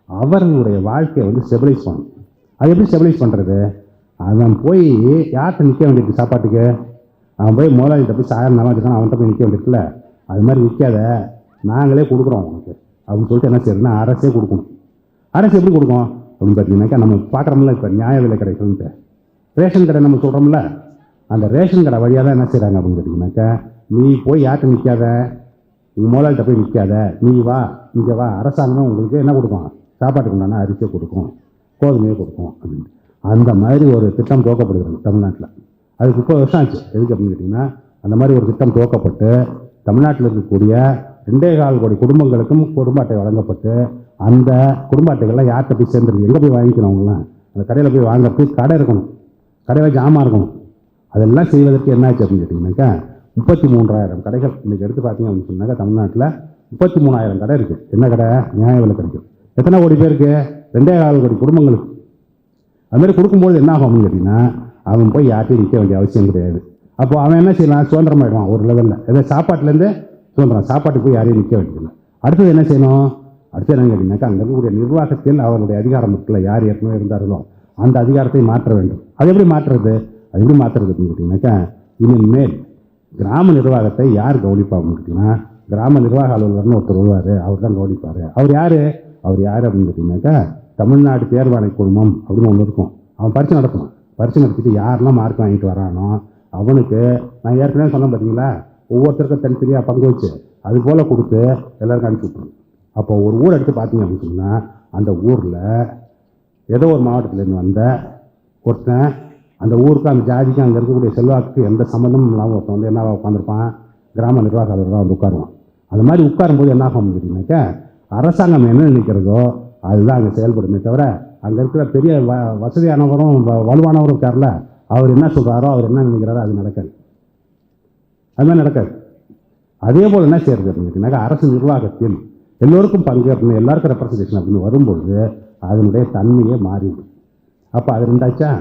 S1: அவர்களுடைய வாழ்க்கையை வந்து ஸ்டெபிலைஸ் பண்ணணும். அது எப்படி ஸ்டெபிலைஸ் பண்ணுறது? அவன் போய் யார்கிட்ட நிற்க வேண்டியிருக்கு சாப்பாட்டுக்கு, அவன் போய் முதலாளிகிட்ட போய் சாயம் நல்லா இருக்கான் அவன்கிட்ட போய் நிற்க வேண்டியிருக்குல்ல, அது மாதிரி நிற்காத, நாங்களே கொடுக்குறோம் உனக்கு அப்படின்னு சொல்லிட்டு என்ன செய்யறதுன்னா அரசே கொடுக்கணும். அரசு எப்படி கொடுக்கும் அப்படின்னு பார்த்தீங்கன்னாக்கா நம்ம பார்க்குறோம்ல, இப்போ நியாய விலை கடைகள்ன்ட்டு ரேஷன் கடை நம்ம சொல்கிறோம்ல, அந்த ரேஷன் கடை வழியாக தான் என்ன செய்கிறாங்க அப்படின்னு கேட்டிங்கனாக்கா, நீ போய் யார்கிட்ட நிற்காத, நீ முதலாளிகிட்ட போய் நிற்காத, நீ வா இங்கே வா, அரசாங்கம் உங்களுக்கு என்ன கொடுக்கும், சாப்பாட்டுக்கு உண்டான அரிசியை கொடுக்கும், கோதுமையை கொடுக்கும் அப்படின்ட்டு. அந்த மாதிரி ஒரு திட்டம் துவக்கப்படுகிறது தமிழ்நாட்டில். அதுக்கு 30 வருஷம் ஆச்சு. எதுக்கு அப்படின்னு கேட்டிங்கன்னா, அந்த மாதிரி ஒரு திட்டம் துவக்கப்பட்டு தமிழ்நாட்டில் இருக்கக்கூடிய 2.25 கோடி குடும்பங்களுக்கும் குடும்ப அட்டை வழங்கப்பட்டு அந்த குடும்ப அட்டைகள்லாம் யார்கிட்ட போய் சேர்ந்துருக்கு, எங்கே போய் வாங்கிக்கணும், அவங்களாம் அந்த கடையில் போய் வாங்கிறதுக்கு கடை இருக்கணும், கடையில் ஜாமான் இருக்கணும். அதெல்லாம் செய்வதற்கு என்ன ஆச்சு அப்படின்னு கேட்டிங்கனாக்கா 33,000 கடைகள் இன்றைக்கி எடுத்து பார்த்தீங்க அப்படின்னு சொன்னாக்கா தமிழ்நாட்டில் 33,000 கடை இருக்குது. என்ன கடை? நியாய விலை கிடைக்கும். எத்தனை கோடி பேருக்கு? 2.25 கோடி குடும்பங்களுக்கு. அதுமாதிரி கொடுக்கும்போது என்ன ஆகும் அப்படின்னு கேட்டிங்கன்னா, அவன் போய் யார்ட்டையும் நிற்க வேண்டிய அவசியம் கிடையாது. அப்போ அவன் என்ன செய்யலாம்? சுதந்திரமாயிடுவான் ஒரு லெவலில். ஏதோ சாப்பாட்டுலேருந்து சுதந்திரம், சாப்பாட்டுக்கு போய் யாரையும் நிற்க வேண்டியதில்லை. அடுத்தது என்ன செய்யணும்? அடுத்து என்னன்னு கேட்டிங்கனாக்கா, அங்கே இருக்கக்கூடிய நிர்வாகத்தில் அவருடைய அதிகாரம் இருக்குல்ல, யார் ஏற்கனவே இருந்தார்களோ அந்த அதிகாரத்தை மாற்ற வேண்டும். அது எப்படி மாற்றுறது? அது எப்படி மாற்றுறது அப்படின்னு கேட்டிங்கனாக்கா, இனிமேல் கிராம நிர்வாகத்தை யார் கவனிப்பாங்கன்னு கேட்டிங்கன்னா, கிராம நிர்வாக அலுவலர்னு ஒருத்தர் வருவார், அவர் தான் கவனிப்பார். அவர் யார் அப்படின்னு கேட்டிங்கனாக்கா, தமிழ்நாடு தேர்வாணை குழுமம் அப்படின்னு ஒன்று இருக்கும். அவன் பரிசு நடத்தணும். பரிசு நடத்திட்டு யாரெல்லாம் மார்க் வாங்கிட்டு வரானோ அவனுக்கு, நான் ஏற்கனவே சொன்னேன் பார்த்தீங்களா, ஒவ்வொருத்தருக்கும் தனித்தனியாக பங்கு வச்சு அது போல் கொடுத்து எல்லாருக்கும் அனுப்பிச்சி விட்ருணும். அப்போ ஒரு ஊர் எடுத்து பார்த்தீங்க அப்படின்னு சொன்னால், அந்த ஊரில் ஏதோ ஒரு மாவட்டத்திலேருந்து வந்த ஒருத்தன், அந்த ஊருக்கு அந்த ஜாதிக்கு அங்கே இருக்கக்கூடிய செல்வாக்கு எந்த சம்மந்தமும் இல்லாமல் ஒருத்தன் வந்து என்னவா உட்காந்துருப்பான்? கிராம நிர்வாக அலுவலராக வந்து உட்காருவான். அது மாதிரி உட்காரும்போது என்ன ஆகும் கேட்டிங்கனாக்கா, அரசாங்கம் என்ன நினைக்கிறதோ அதுதான் அங்கே செயல்படுமே தவிர, அங்கே இருக்கிற பெரிய வசதியானவரும் வலுவானவரும் இருக்கார்ல, அவர் என்ன சொல்கிறாரோ, அவர் என்ன நினைக்கிறாரோ அது நடக்காது. அதுமாதிரி நடக்காது. அதே போல் என்ன செய்யறது அப்படின்னு கேட்டிங்கனாக்கா, அரசு நிர்வாகத்தில் எல்லோருக்கும் பங்கு அப்படின்னு, எல்லாருக்கும் ரெப்ரஸன்டேஷன் அப்படின்னு வரும்பொழுது அதனுடைய தன்மையே மாறிடும். அப்போ அது ரெண்டாச்சா.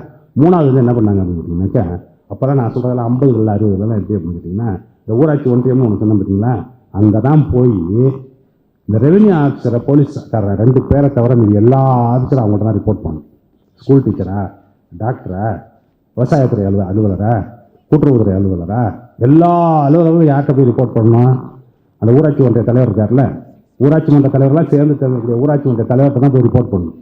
S1: மூணாவது வந்து என்ன பண்ணாங்க அப்படின்னு கேட்டிங்கனாக்கா, அப்போல்லாம் நான் சொல்கிறதெல்லாம் 50களில் 60களெல்லாம் எப்படி அப்படின்னு கேட்டிங்கன்னா, இந்த ஊராட்சி ஒன்றியம்னு ஒன்று சொன்னேன் பார்த்தீங்களா, அங்கே தான் போய் இந்த ரெவென்யூ ஆஃபீஸரை, போலீஸ்காரன் 2 பேரை தவிர மீது எல்லா ஆஃபீஸரும் அவங்கள்ட்ட தான் ரிப்போர்ட் பண்ணணும். ஸ்கூல் டீச்சரா, டாக்டரா, விவசாயத்துறை அலுவலரா, கூட்டுறவுத்துறை அலுவலரா, எல்லா அலுவலர்களும் யார்கிட்ட போய் ரிப்போர்ட் பண்ணணும்? அந்த ஊராட்சி ஒன்றிய தலைவர் இருக்கார்ல, ஊராட்சி மன்ற தலைவர்களாக சேர்ந்து தேர்ந்தெடுக்கிற ஊராட்சி ஒன்றிய தலைவர்கிட்ட தான் போய் ரிப்போர்ட் பண்ணணும்.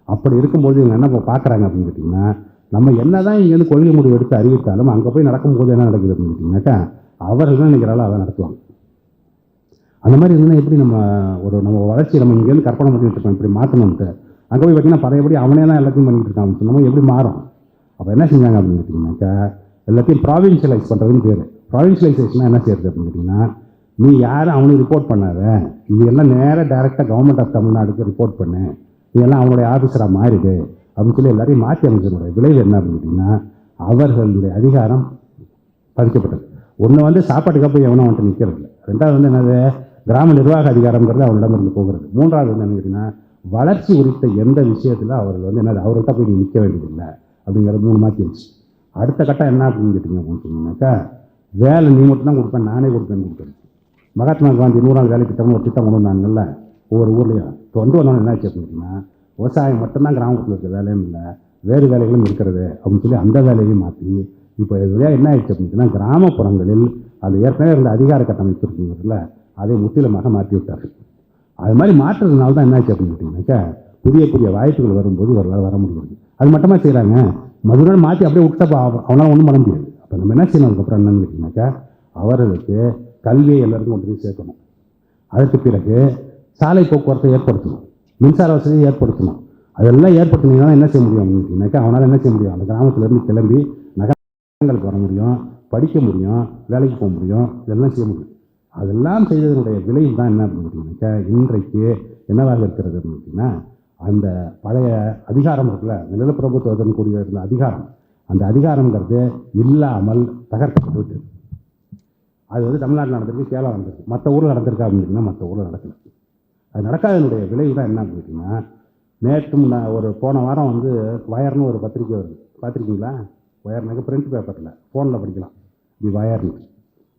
S1: அப்படி இருக்கும்போது இவங்க என்ன பார்க்குறாங்க அப்படின்னு கேட்டிங்கன்னா, நம்ம என்ன தான் இங்கேருந்து கொள்கை முடிவு எடுத்து அறிவித்தாலும் அங்கே போய் நடக்கும்போது என்ன நடக்குது அப்படின்னு கேட்டிங்கனாக்கா, அவர்கள் என்ன நினைக்கிறாலும் அதை நடத்துவாங்க. அந்த மாதிரி இருந்தால் எப்படி நம்ம வளர்ச்சி நம்ம இங்கேருந்து கற்பனை பண்ணிட்டு இருக்கோம் இப்படி மாற்றணும்ட்டு, அங்கே போய் பார்த்தீங்கன்னா பழையபடி அவனே தான் எல்லாத்தையும் பண்ணிட்டு இருக்கான். சொன்னோம் எப்படி மாறும்? அப்போ என்ன செஞ்சாங்க அப்படின்னு கேட்டிங்கனாக்கா, எல்லாத்தையும் ப்ராவின்ஷியலைஸ் பண்ணுறதுன்னு பேர். ப்ராவின்ஷியலைசேஷனாக என்ன செய்யறது அப்படின்னு கேட்டிங்கன்னா, நீ யாரும் அவனுக்கு ரிப்போர்ட் பண்ணாத, இது எல்லாம் நேராக டைரெக்டாக கவர்மெண்ட் ஆஃப் தமிழ்நாடுக்கு ரிப்போர்ட் பண்ணு, இதெல்லாம் அவனுடைய ஆஃபீஸராக மாறிடு அப்படின்னு சொல்லி எல்லாரையும் மாற்றி அமைச்சனுடைய விளைவு என்ன அப்படின்னு கேட்டிங்கன்னா, அவர்களுடைய அதிகாரம் பதிக்கப்பட்டது. ஒன்று வந்து சாப்பாட்டுக்காக போய் எவனும் அவன்கிட்ட நிற்கிறது இல்லை. ரெண்டாவது வந்து என்னது? கிராம நிர்வாக அதிகாரங்கிறது அவனிடமிருந்து போகிறது. மூன்றாவது வந்து என்ன கேட்டிங்கன்னா, வளர்ச்சி குறித்த எந்த விஷயத்தில் அவர்கள் வந்து என்னது, அவர்கிட்ட போய் நீ நிற்க வேண்டியதில்லை அப்படிங்கிறது 3 மாற்றிடுச்சு. அடுத்த கட்டம் என்ன அப்படின்னு கேட்டிங்க அப்படின்னு சொன்னீங்கன்னாக்கா, வேலை நீ மட்டும் தான் கொடுப்பேன், நானே கொடுப்பேன்னு கொடுக்குறது. மகாத்மா காந்தி 100 நாள் வேலை திட்டம்னு ஒரு திட்டம் கொண்டு வந்தாங்கல்ல ஒவ்வொரு ஊர்லேயும். இப்போ வந்தோன்னு என்ன ஆச்சு அப்படின்னா, விவசாயம் மட்டும்தான் கிராமத்தில் இருக்க வேலையும் இல்லை, வேறு வேலைகளும் இருக்கிறது அப்படின்னு சொல்லி அந்த வேலையும் மாற்றி இப்போ இதுவரையாக என்ன ஆயிடுச்சு அப்படின்னா, கிராமப்புறங்களில் அது ஏற்கனவே இருந்த அதிகார கட்டமைப்பு இருக்குங்கிறதுல அதை முற்றிலுமாக மாற்றி விட்டார்கள். அது மாதிரி மாற்றுறதுனால தான் என்ன ஆச்சு அப்படின்னு கேட்டிங்கனாக்கா, புதிய வாய்ப்புகள் வரும்போது இவர்களால் வர முடியாது. அது மட்டுமா செய்கிறாங்க, மறுநாள் மாற்றி அப்படியே விட்டப்போ அவனால் ஒன்றும் பண்ண முடியாது. அப்போ நம்ம என்ன செய்யணும் அதுக்கப்புறம் என்னன்னு கேட்டிங்கனாக்கா, அவர்களுக்கு கல்வியை எல்லாருக்கும் கொண்டு போய் சேர்க்கணும். அதற்கு பிறகு சாலை போக்குவரத்தை ஏற்படுத்தணும், மின்சார வசதியை ஏற்படுத்தணும். அதெல்லாம் ஏற்படுத்தினீங்கன்னா என்ன செய்ய முடியும் அப்படின்னாக்கா, அவனால் என்ன செய்ய முடியும், அந்த கிராமத்திலேருந்து கிளம்பி நகரங்களுக்கு வர முடியும், படிக்க முடியும், வேலைக்கு போக முடியும், இதெல்லாம் செய்ய முடியும். அதெல்லாம் செய்ததனுடைய விளைவு தான் என்ன அப்படின்னு கேட்டிங்கனாக்கா, இன்றைக்கு என்னவாக இருக்கிறது அப்படின்னு கேட்டிங்கன்னா, அந்த பழைய அதிகாரம் இருக்குல்ல, நிலப்பிரபுத்துவத்தின் கூடிய இருந்த அதிகாரம், அந்த அதிகாரங்கிறது இல்லாமல் தகர்க்கப்பட்டு விட்டு. அது வந்து தமிழ்நாட்டில் நடந்திருக்கு, கேரளா நடந்திருக்கு, மற்ற ஊரில் நடந்திருக்கா அப்படின்னு கேட்டிங்கன்னா மற்ற ஊரில் நடக்கலை. அது நடக்காதனுடைய விளைவு தான் என்ன அப்படின்னு கேட்டிங்கன்னா, நேற்று போன வாரம் வந்து வயர்னு ஒரு பத்திரிக்கை வருது, பார்த்துருக்கீங்களா? வயர்னாக்க பிரிண்ட் பேப்பரில் ஃபோனில் படிக்கலாம், இது வயர்னு.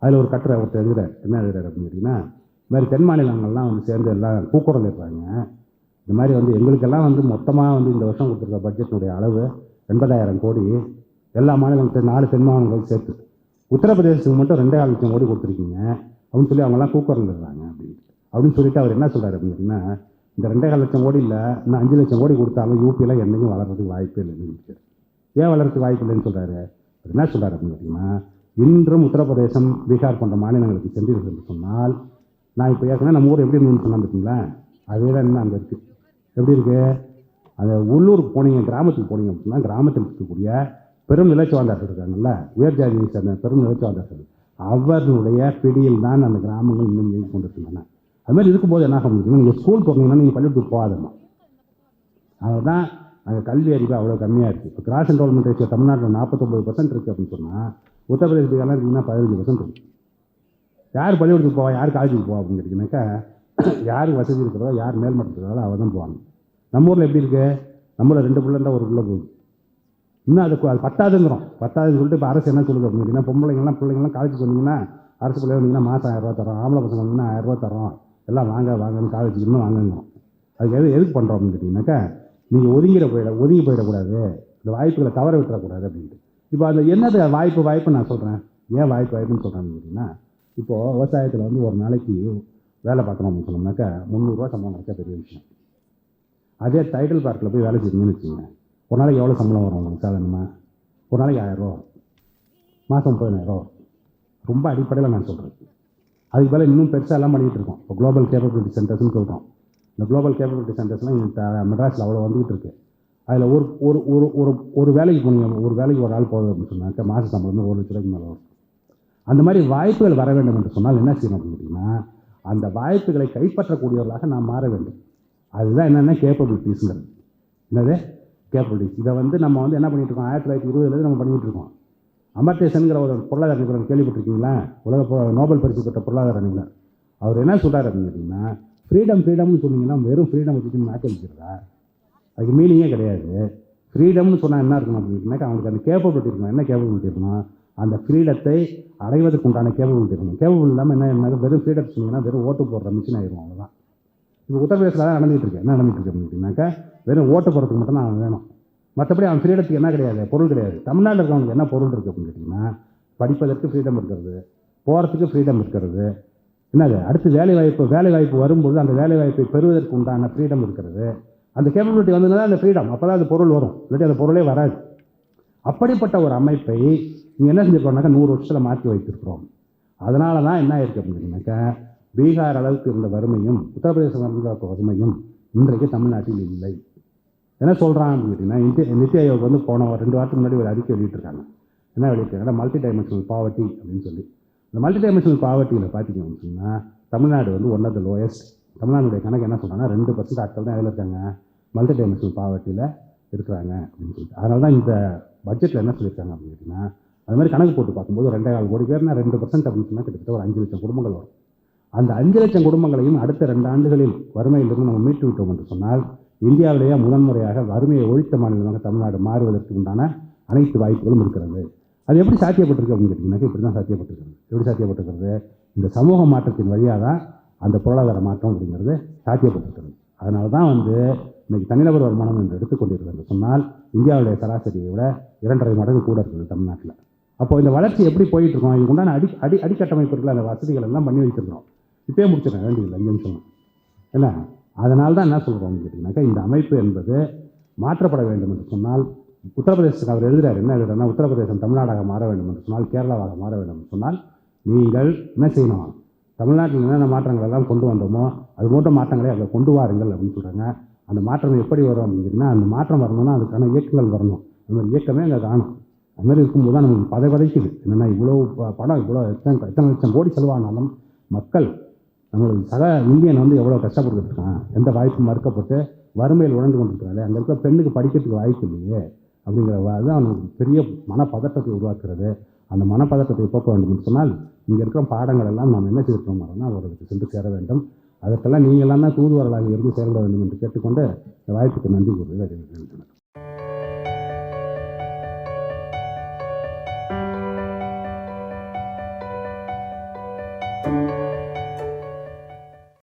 S1: அதில் ஒரு கட்டுரை ஒருத்தர் எழுதுறாரு. என்ன எழுதுறாரு அப்படின்னு கேட்டிங்கன்னா, இந்த மாதிரி தென் மாநிலங்கள்லாம் வந்து சேர்ந்து எல்லாம் கூக்குரல் இருப்பாங்க. இந்த மாதிரி வந்து எங்களுக்கெல்லாம் வந்து மொத்தமாக வந்து இந்த வருஷம் கொடுத்துருக்க பட்ஜெட்டினுடைய அளவு 80,000 கோடி, எல்லா மாநிலங்களும் 4 தென் மாநிலங்கள் சேர்த்து. உத்தரப்பிரதேசத்துக்கு மட்டும் 2.5 லட்சம் கோடி கொடுத்துருக்கீங்க அப்படின்னு சொல்லி அவங்கெல்லாம் கூக்குரல் இருக்காங்க அப்படின்னு சொல்லிட்டு அவர் என்ன சொல்கிறார் அப்படின்னு கேட்டிங்கன்னா, இந்த 2.5 லட்சம் கோடி இல்லை, இன்னும் 5 லட்சம் கோடி கொடுத்தாலும் யூபியில் என்றைக்கும் வளர்கிறதுக்கு வாய்ப்பே இல்லைன்னு சொல்லிட்டு. ஏன் வளர்கிறதுக்கு வாய்ப்பு இல்லைன்னு சொல்கிறாரு? அவர் என்ன சொல்கிறார் அப்படின்னு கேட்டிங்கன்னா, இன்றும் உத்தரப்பிரதேசம், பீகார் போன்ற மாநிலங்களுக்கு சென்றீர்கள் என்று சொன்னால், நான் இப்போ ஏற்கனவே நம்ம ஊர் எப்படி இருந்துன்னு சொன்னால் பார்த்தீங்களா, அதே தான் இன்னும் அங்கே இருக்குது. எப்படி இருக்குது? அந்த உள்ளூருக்கு போனீங்க, கிராமத்துக்கு போனீங்க அப்படின்னா, கிராமத்தில் இருக்கக்கூடிய பெரும் நிலச்சுவாந்தார்கள் இருக்காங்கல்ல, உயர் ஜாதியை சேர்ந்த பெரும் நிலச்சுவாந்தார்கள், அவர்களுடைய பிடியில் தான் அந்த கிராமங்கள் இன்னும் இயங்கி கொண்டிருக்கின்றன. அது மாதிரி இருக்கும்போது என்ன ஆக முடியும், நீங்கள் ஸ்கூல் போனீங்கன்னா நீங்கள் பள்ளிக்கூடத்துக்கு போகாதம்மா. அதுதான் அங்கே கல்வி அறிவு அவ்வளோ கம்மியாக இருக்குது. இப்போ கிராஸ் என்ரோல்மெண்ட் ரேஷியோ தமிழ்நாட்டில் 49% இருக்குது அப்படின்னு சொன்னால் உத்தரப்பிரதேசத்துக்கெல்லாம் இருக்குன்னா 15% இருக்குது. யார் பள்ளிக்கூடத்துக்கு போவா, யார் காலேஜுக்கு போவா அப்படின்னு கேட்டிங்கனாக்கா யாருக்கு வசதி இருக்கிறதோ, யார் மேல்மட்டத்தில் இருக்கிறதோ அவள் தான் போவாங்க. நம்ம ஊரில் எப்படி இருக்குது? நம்மள 2 பிள்ளை இருந்தால் ஒரு பிள்ளை போகுது. இன்னும் அது 10,000ங்கிறோம். 10,000 சொல்லிட்டு இப்போ அரசு என்ன சொல்லுது அப்படின்னு கேட்டிங்கன்னா, பிள்ளைங்கள்லாம் காலேஜுக்கு வந்தீங்கன்னா அரசு பிள்ளை வந்தீங்கன்னா மாதம் 1000 ரூபா தரோம், ஆம்பளை பசங்க வந்தீங்கன்னா 1000 ரூபா தரோம், எல்லாம் வாங்கன்னு காலேஜுக்கு இன்னும் வாங்குங்கிறோம். அதுக்கு எதுக்கு பண்ணுறோம் அப்படின்னு கேட்டிங்கனாக்கா, நீங்கள் ஒதுங்கி போயிடக்கூடாது, இந்த வாய்ப்புகளை தவற விட்டுறக்கூடாது அப்படின்ட்டு. இப்போ அது என்னது வாய்ப்பு நான் சொல்கிறேன். ஏன் வாய்ப்புன்னு சொல்கிறேன்னு கேட்டிங்கன்னா, இப்போது விவசாயத்தில் வந்து ஒரு நாளைக்கு வேலை பார்க்கணும் அப்படின்னு சொன்னோம்னாக்கா 300 ரூபா சம்பளம் கிடைச்சா பெரிய விஷயம். அதே டைட்டில் பார்க்கில் போய் வேலை செய்யணும்னு வச்சுக்கோங்க, ஒரு நாளைக்கு எவ்வளோ சம்பளம் வரும் உங்களுக்கு சாதாரணமாக? ஒரு நாளைக்கு 1000 ரூபா, மாதம் 30,000 ரூபா. ரொம்ப அடிப்படையில் நான் சொல்கிறேன். அதுக்கு மேலே இன்னும் பெருசாக எல்லாம் பண்ணிகிட்டு இருக்கோம். இப்போ குளோபல் கேப்பபிலிட்டி சென்டர்ஸ்னு சொல்கிறோம். இந்த குளோபல் கேப்பபிலிட்டி சென்டர்ஸ்லாம் மெட்ராஸில் அவ்வளோ வந்துகிட்டு இருக்கு. அதில் ஒரு வேலைக்கு போனீங்க, ஒரு வேலைக்கு ஒரு ஆள் போகுது அப்படின்னு சொன்னாக்க மாத சம்பளம் 1 லட்ச ரூபாய்க்கு மேலே வரும். அந்த மாதிரி வாய்ப்புகள் வர வேண்டும் என்று சொன்னால் என்ன செய்யணும் அப்படின்னு கேட்டிங்கன்னா, அந்த வாய்ப்புகளை கைப்பற்றக்கூடியவர்களாக நாம் மாற வேண்டும். அதுதான் என்னென்ன கேப்பபிலிட்டிஸ்ங்கிறது. என்னது கேப்பபிலிட்டிஸ்? இதை வந்து நம்ம வந்து என்ன பண்ணிகிட்டு இருக்கோம்? 1920 நம்ம பண்ணிகிட்டு இருக்கோம். அமர்த்தியசன்கிற ஒரு பொருளாதார நிபுணர் கேள்விப்பட்டிருக்கீங்களா? உலக நோபல் பரிசு பெற்ற பொருளாதார நிபுணர். அவர் என்ன சொல்கிறார் அப்படின்னு கேட்டிங்கன்னா, ஃப்ரீடம்னு சொன்னீங்கன்னா வெறும் ஃப்ரீடம் வச்சுட்டு நாக்க வைக்கிறதா? அதுக்கு மீனிங்கே கிடையாது. ஃப்ரீடம்னு சொன்னால் என்ன இருக்கணும் அப்படின்னாக்கா, அவங்களுக்கு அந்த கேப்பபிலிட்டி இருக்கணும். என்ன கேப்பபிலிட்டி இருக்கணும்? அந்த ஃப்ரீடத்தை அடைவதற்கு உண்டான கேப்பபிலிட்டி இருக்கணும். கேப்பபிள் இல்லாமல் என்ன வெறும் ஃப்ரீடம் சொன்னீங்கன்னா வெறும் ஓட்டு போடுற மிஷின் ஆயிடும், அவ்வளோதான். இப்போ உத்தரப்பிரதேசத்தில் தான் நடந்துகிட்டு இருக்கு. என்ன நடந்துகிட்டு இருக்கு அப்படின்னாக்கா, வெறும் ஓட்டு போடுறதுக்கு மட்டும் தான் அவன் வேணும். மற்றபடி அவன் ஃப்ரீடத்துக்கு என்ன கிடையாது, பொருள் கிடையாது. தமிழ்நாட்டில் இருக்கவங்களுக்கு என்ன பொருள் இருக்குது அப்படின்னு கேட்டிங்கன்னா, படிப்பதற்கு ஃப்ரீடம் இருக்கிறது, போகிறதுக்கு ஃப்ரீடம் இருக்கிறது. என்னது அடுத்து வேலைவாய்ப்பு வரும்போது அந்த வேலைவாய்ப்பை பெறுவதற்கு உண்டான ஃப்ரீடம் இருக்கிறது. அந்த கேப்பபிலிட்டி வந்ததுன்னா அந்த ஃப்ரீடம், அப்போ தான் அந்த பொருள் வரும், இல்லாட்டி அந்த பொருளே வராது. அப்படிப்பட்ட ஒரு அமைப்பை நீங்கள் என்ன செஞ்சுருக்கோம்னாக்கா 100 வருஷத்தில் மாற்றி வைத்திருக்கிறோம். அதனால தான் என்ன ஆயிருக்கு அப்படின்னாக்கா, பீகார் அளவுக்கு இருந்த வறுமையும் உத்தரப்பிரதேசம் இருந்த வறுமையும் இன்றைக்கு தமிழ்நாட்டில் இல்லை. என்ன சொல்கிறான் அப்படின்னு கேட்டிங்கன்னா, நித்தி ஆயோக் வந்து போன 2 வாரத்துக்கு முன்னாடி ஒரு அறிக்கை வெளியிட்டிருக்காங்க. என்ன வெளியிட்டிருக்காங்கன்னா, மல்டி டைமென்ஷனல் பாவர்ட்டி அப்படின்னு சொல்லி. இந்த மல்டி டைமென்ஷனல் பாவர்ட்டியில் பார்த்தீங்க அப்படின்னு சொன்னால் தமிழ்நாடு வந்து ஒன் ஆஃப் த லோயஸ்ட். தமிழ்நாடுடைய கணக்கு என்ன சொல்கிறாங்கன்னா, 2% ஆட்கள் தான் எதில் இருக்காங்க, மல்டி டைமென்ஷனல் பாவர்ட்டியில் இருக்கிறாங்க அப்படின்னு சொல்லிட்டு. அதனால தான் இந்த பட்ஜெட்டில் என்ன சொல்லியிருக்காங்க அப்படின்னு கேட்டிங்கன்னா, அது மாதிரி கணக்கு போட்டு பார்க்கும்போது 2,4 கோடி பேர்னா 2% அப்படின்னு சொன்னால் கிட்டத்தட்ட ஒரு 5 லட்சம் குடும்பங்கள் வரும். அந்த 5 லட்சம் குடும்பங்களையும் அடுத்த 2 ஆண்டுகளில் வறுமையிலிருந்து நம்ம மீட்டு விட்டோம் என்று சொன்னால், இந்தியாவிலேயே முதன்முறையாக வறுமையை ஒழித்த மாநிலமாக தமிழ்நாடு மாறுவதற்கு உண்டான அனைத்து வாய்ப்புகளும் இருக்கிறது. அது எப்படி சாத்தியப்பட்டிருக்கு அப்படின்னு கேட்டிங்கன்னாக்கா, இப்படி தான் சாத்தியப்பட்டிருக்கிறது. எப்படி சாத்தியப்பட்டிருக்கிறது? இந்த சமூக மாற்றத்தின் வழியாக தான் அந்த பொருளாதார மாற்றம் அப்படிங்கிறது சாத்தியப்பட்டிருக்கிறது. அதனால தான் வந்து இன்றைக்கி தனிநபர் வருமானம் என்று எடுத்துக்கொண்டிருக்கிறது சொன்னால் இந்தியாவுடைய சராசரியை விட 2.5 மடங்கு கூட இருக்குது தமிழ்நாட்டில். அப்போ இந்த வளர்ச்சி எப்படி போயிட்டு இருக்கோம்? இதுக்கு உண்டான அடிக்கட்டமைப்பு இருக்கிற அந்த வசதிகள் எல்லாம் பண்ணி வச்சுருக்கோம். இப்போயே முடிச்சிடறேன், வேண்டியதில்லை, 5 நிமிஷம் என்ன. அதனால தான் என்ன சொல்கிறோம்னு கேட்டிங்கனாக்கா, இந்த அமைப்பு என்பது மாற்றப்பட வேண்டும் என்று சொன்னால், உத்தரப்பிரதேசத்துக்கு அவர் எழுதுகிறார். என்ன எழுதுறாருன்னா, உத்தரப்பிரதேசம் தமிழ்நாடாக மாற வேண்டும் என்று சொன்னால், கேரளாவாக மாற வேண்டும் என்று சொன்னால், நீங்கள் என்ன செய்யணும்? தமிழ்நாட்டில் என்னென்ன மாற்றங்கள் எல்லாம் கொண்டு வந்தோமோ அது போன்ற மாற்றங்களை அதில் கொண்டு வாருங்கள் அப்படின்னு சொல்கிறாங்க. அந்த மாற்றம் எப்படி வரும் அப்படின்னு கேட்டிங்கன்னா, அந்த மாற்றம் வரணும்னா அதுக்கான இயக்கங்கள் வரணும். அந்த மாதிரி இயக்கமே அங்கே காணும். அது மாதிரி இருக்கும்போது தான் நமக்கு பதைக்குது. என்னென்னா, இவ்வளோ பணம், இவ்வளோ எத்தனை லட்சம் கோடி செலவானாலும் மக்கள் நம்மளுக்கு சக இந்தியன் வந்து எவ்வளோ கஷ்டப்பட்டுட்டு இருக்கான், எந்த வாய்ப்பு மறுக்கப்பட்டு வறுமையில் உழந்து கொண்டிருக்கிறாரு, அங்கே இருக்கிற பெண்ணுக்கு படிக்கிறதுக்கு வாய்ப்பு இல்லையே அப்படிங்கிற அது அவனுக்கு பெரிய மனப்பதட்டத்தை உருவாக்குறது. அந்த மனப்பதட்டத்தை போக்க வேண்டும் என்று சொன்னால், இங்கே இருக்கிற பாடங்கள் எல்லாம் நாம் என்ன செய்திருக்கோம் அவர்களுக்கு சென்று சேர வேண்டும். அதற்கெல்லாம் நீங்கள் எல்லாம் தான் தூதுவர்களாக இருந்து செயல்பட வேண்டும் என்று கேட்டுக்கொண்டு இந்த வாய்ப்புக்கு நன்றி கூறுவது.